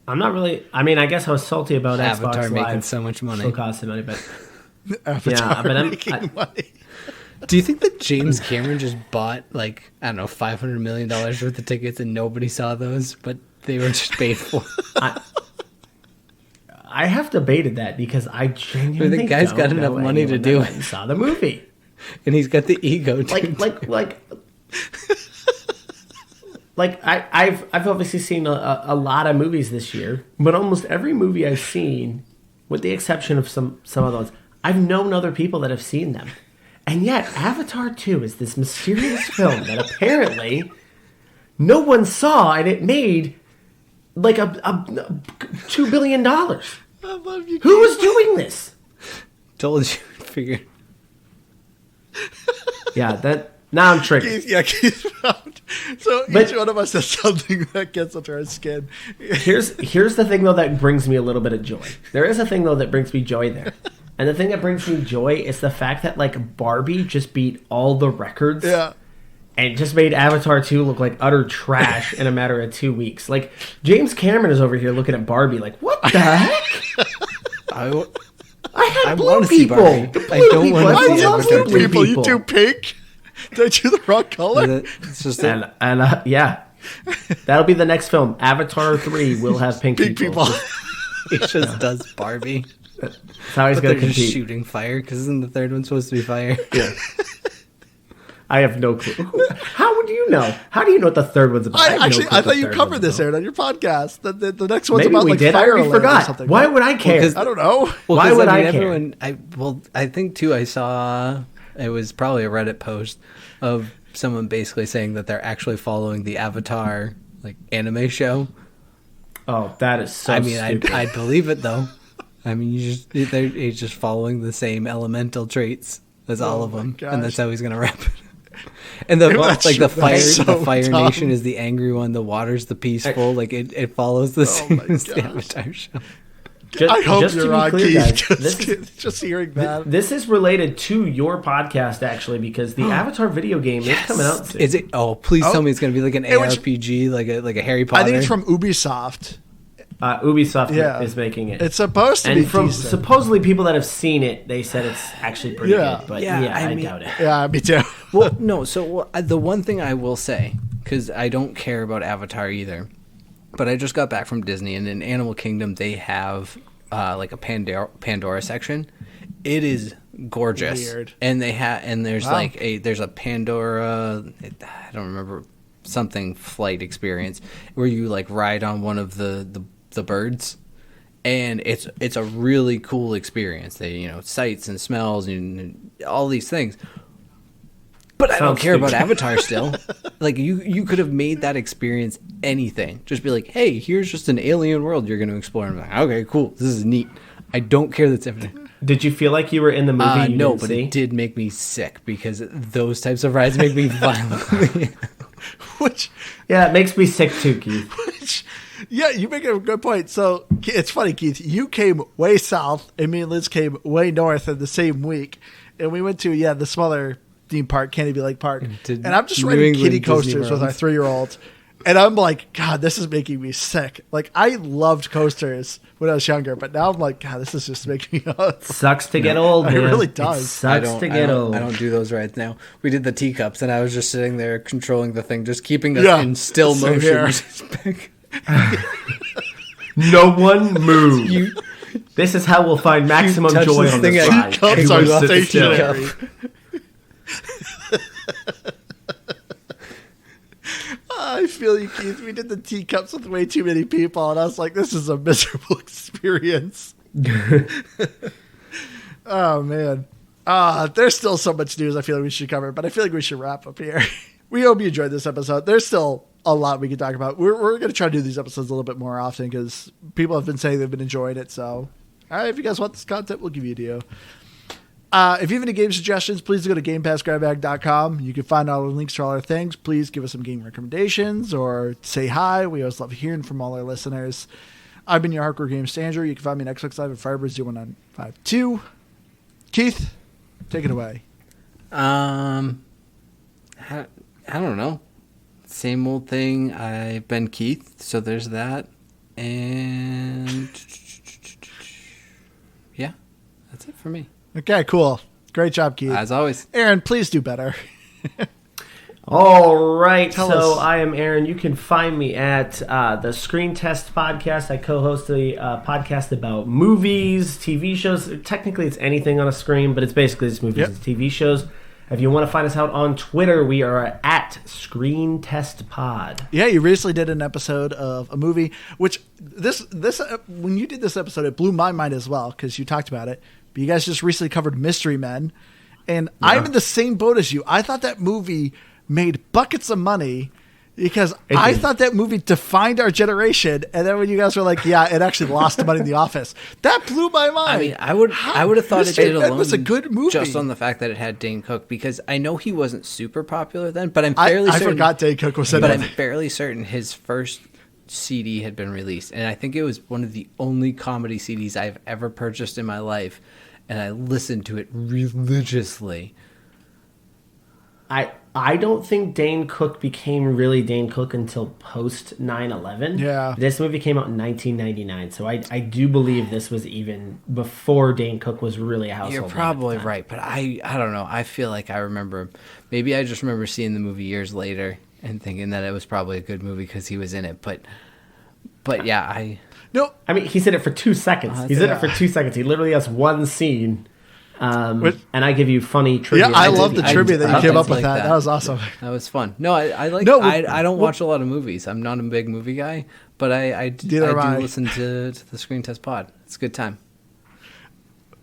not really. I mean, I guess I was salty about Avatar Xbox making Live. so much money. Still costing money, but Avatar but making money. Do you think that James Cameron just bought like, I don't know, $500 million worth of tickets and nobody saw those, but they were just paid for? I have debated that because I genuinely the guy's got enough money to do it. Saw the movie, And he's got the ego to I've obviously seen a lot of movies this year, but almost every movie I've seen, with the exception of some of those, I've known other people that have seen them. And yet, Avatar 2 is this mysterious film that apparently no one saw, and it made like a $2 billion. I love you. Who was doing this? Told you. Figured. Yeah, that. Now I'm triggered. Keith found. So each one of us has something that gets under our skin. Here's the thing, though, that brings me a little bit of joy. There is a thing, though, that brings me joy there. And the thing that brings me joy is the fact that, like, Barbie just beat all the records. Yeah. And just made Avatar 2 look like utter trash in a matter of 2 weeks. Like, James Cameron is over here looking at Barbie like, what the heck? I had blue people. I don't want to see Avatar 2. Blue people. You do pink? Did I do the wrong color? It's just yeah. That'll be the next film. Avatar 3 will have pink people. He just does Barbie. That's how he's going to compete. Just shooting fire, because isn't the third one supposed to be fire? Yeah. I have no clue. How do you know? How do you know what the third one's about? I thought you covered this, Aaron, on your podcast. The next one's Maybe about we like did. fire I already alert or forgot. something. Why would I care? I don't know. Well, why would I care? Everyone, I think too. I saw it was probably a Reddit post of someone basically saying that they're actually following the Avatar like anime show. Oh, that is so. I mean, stupid. I'd believe it though. I mean, he's just following the same elemental traits as all of them, gosh. and that's how he's gonna rap it. And the fire dumb. nation is the angry one. The water's the peaceful. Like it follows the same as the Avatar show. I hope just you're to be on, clear, Keith. guys, Just hearing that. This is related to your podcast, actually, because the Avatar video game is coming out soon. Is it? Oh, please tell me it's going to be like an ARPG, like a Harry Potter. I think it's from Ubisoft. Ubisoft is making it. It's supposed to be from decent. supposedly people that have seen it, they said it's actually pretty good. But I doubt it. Yeah, me too. Well, no. So the one thing I will say, because I don't care about Avatar either, but I just got back from Disney, and in Animal Kingdom they have like a Pandora section. It is gorgeous. Weird. And there's there's a Pandora. I don't remember, something flight experience where you like ride on one of the birds, and it's a really cool experience. They sights and smells and all these things. But I don't care about Avatar still. Like you could have made that experience anything. Just be like, hey, here's just an alien world you're going to explore. And I'm like, okay, cool. This is neat. I don't care that's everything. Did you feel like you were in the movie? No, but it did make me sick because those types of rides make me violently. It makes me sick too, Keith. Yeah, you make a good point. So it's funny, Keith. You came way south, and me and Liz came way north in the same week, and we went to the smaller theme park, Canopy Lake Park, and I'm just riding kiddie coasters with our 3-year-old, and I'm like, God, this is making me sick. Like I loved coasters when I was younger, but now I'm like, God, this is just making me nuts. Sucks to get old, man. It really does. It sucks to get old. I don't do those rides now. We did the teacups, and I was just sitting there controlling the thing, just keeping us in still motion. No one move. This is how we'll find maximum joy on this ride. Teacups are stationary. I feel you, Keith. We did the teacups with way too many people, and I was like, this is a miserable experience. Oh, man. There's still so much news I feel like we should cover, but I feel like we should wrap up here. We hope you enjoyed this episode. There's still a lot we can talk about. We're going to try to do these episodes a little bit more often because people have been saying they've been enjoying it. So, all right, if you guys want this content, we'll give you a deal. If you have any game suggestions, please go to GamePassGrabBag.com. You can find all the links to all our things. Please give us some game recommendations or say hi. We always love hearing from all our listeners. I've been your Hardcore Games Andrew. You can find me on Xbox Live at Firebird01952. Keith, take it away. I don't know. Same old thing. I've been Keith, so there's that. And yeah, that's it for me. Okay, cool. Great job, Keith. As always. Aaron, please do better. All right, Tell so us. I am Aaron. You can find me at the Screen Test Podcast. I co-host a podcast about movies, TV shows. Technically, it's anything on a screen, but it's basically just movies and TV shows. If you want to find us out on Twitter, we are at Screen Test Pod. Yeah, you recently did an episode of a movie, which this when you did this episode, it blew my mind as well because you talked about it. But you guys just recently covered Mystery Men, and I'm in the same boat as you. I thought that movie made buckets of money because I thought that movie defined our generation, and then when you guys were like, "Yeah, it actually lost the money in The Office," that blew my mind. I mean, I would have thought it did alone. Was a good movie just on the fact that it had Dane Cook, because I know he wasn't super popular then, but I'm fairly certain. I forgot Dane Cook was in it. But I'm fairly certain his first CD had been released, and I think it was one of the only comedy CDs I've ever purchased in my life, and I listened to it religiously. I don't think Dane Cook became really Dane Cook until post 9/11. Yeah. This movie came out in 1999, so I do believe this was even before Dane Cook was really a household. You're probably right, but I don't know. I feel like I remember. Maybe I just remember seeing the movie years later and thinking that it was probably a good movie because he was in it. But yeah, No, I mean, he's in it for 2 seconds. He's in it for 2 seconds. He literally has one scene. And I give you funny trivia. Yeah, I love the trivia that you came up with. like That was awesome. That was fun. No, I like. No, I don't watch a lot of movies. I'm not a big movie guy, but I do listen to the Screen Test Pod. It's a good time.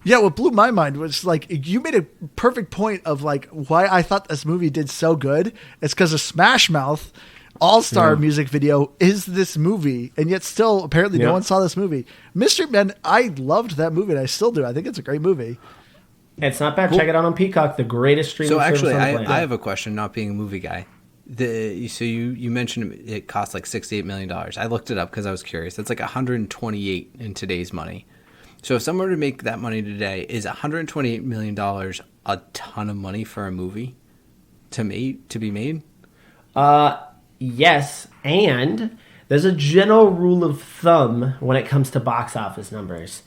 Yeah, what blew my mind was like you made a perfect point of like why I thought this movie did so good. It's because of Smash Mouth all-star music video is this movie, and yet still apparently no one saw this movie. Mystery Men, I loved that movie, and I still do. I think it's a great movie. It's not bad. Cool. Check it out on Peacock, the greatest streaming service on the planet. I have a question, not being a movie guy. So you mentioned it cost like $68 million. I looked it up because I was curious. That's like 128 in today's money. So if someone were to make that money today, is $128 million a ton of money for a movie to be made? Yes, and there's a general rule of thumb when it comes to box office numbers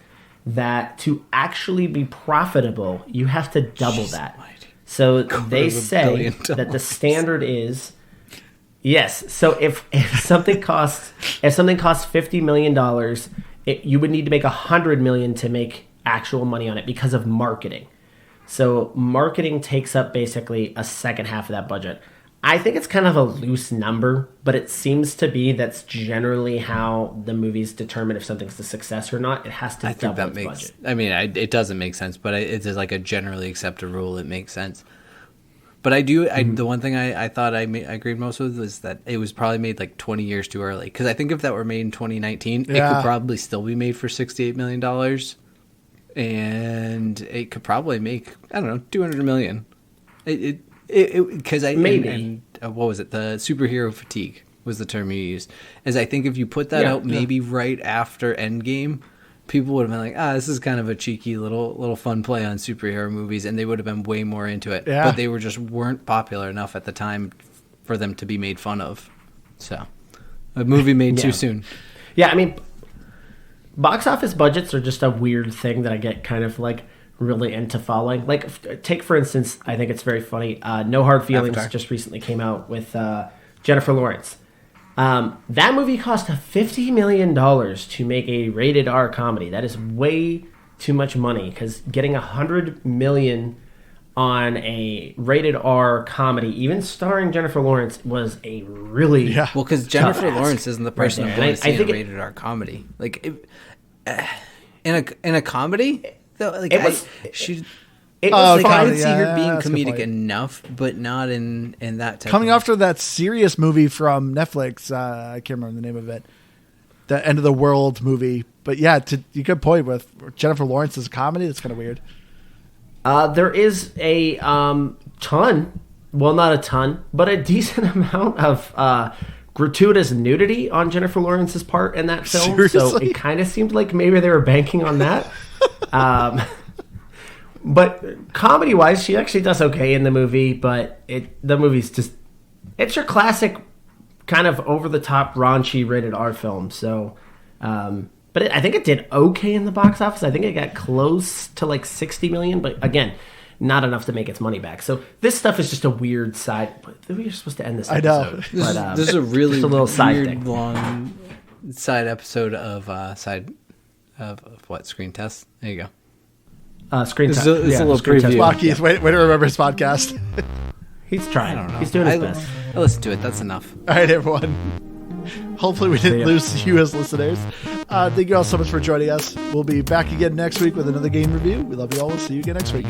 that to actually be profitable, you have to double that. So they say that the standard is yes. So if something costs $50 million, you would need to make $100 million to make actual money on it because of marketing. So marketing takes up basically a second half of that budget. I think it's kind of a loose number, but it seems to be that's generally how the movies determine if something's a success or not. It has to double its budget. I mean, it doesn't make sense, but it's like a generally accepted rule. It makes sense. But the one thing I thought I agreed most with was that it was probably made like 20 years too early. Because I think if that were made in 2019, it could probably still be made for $68 million. And it could probably make, I don't know, $200 million. Because what was it? The superhero fatigue was the term you used. As I think if you put that out maybe right after Endgame, people would have been like, this is kind of a cheeky little fun play on superhero movies, and they would have been way more into it. Yeah. But they weren't popular enough at the time for them to be made fun of. So, a movie made too soon. Yeah, I mean, box office budgets are just a weird thing that I get kind of like really into following. Like, take for instance, I think it's very funny. No Hard Feelings just recently came out with Jennifer Lawrence. That movie cost $50 million to make a rated R comedy. That is way too much money because getting $100 million on a rated R comedy, even starring Jennifer Lawrence, was a really well, because Jennifer Lawrence isn't the person I'm going to see in a rated R comedy. Like in a comedy. Like it was fine to see her being comedic enough, but not in that type coming after that serious movie from Netflix. I can't remember the name of it. The End of the World movie. But yeah, you good point with Jennifer Lawrence's comedy. That's kind of weird. There is a ton, well, not a ton, but a decent amount of gratuitous nudity on Jennifer Lawrence's part in that film. Seriously? So it kind of seemed like maybe they were banking on that. But comedy-wise, she actually does okay in the movie, but the movie's just... It's your classic kind of over-the-top, raunchy, rated R film. So, but I think it did okay in the box office. I think it got close to like $60 million, but again, not enough to make its money back. So this stuff is just a weird side... We were supposed to end this episode. I know. But, this is a really just a little side weird, thing. long side episode of what? Screen Test? There you go. Screen This Test. is a little Screen Test. preview. Wow, Keith, way to remember his podcast. He's trying. I don't know. He's doing his best. I listen to it. That's enough. All right, everyone. Hopefully we didn't lose you as listeners. Thank you all so much for joining us. We'll be back again next week with another game review. We love you all. We'll see you again next week.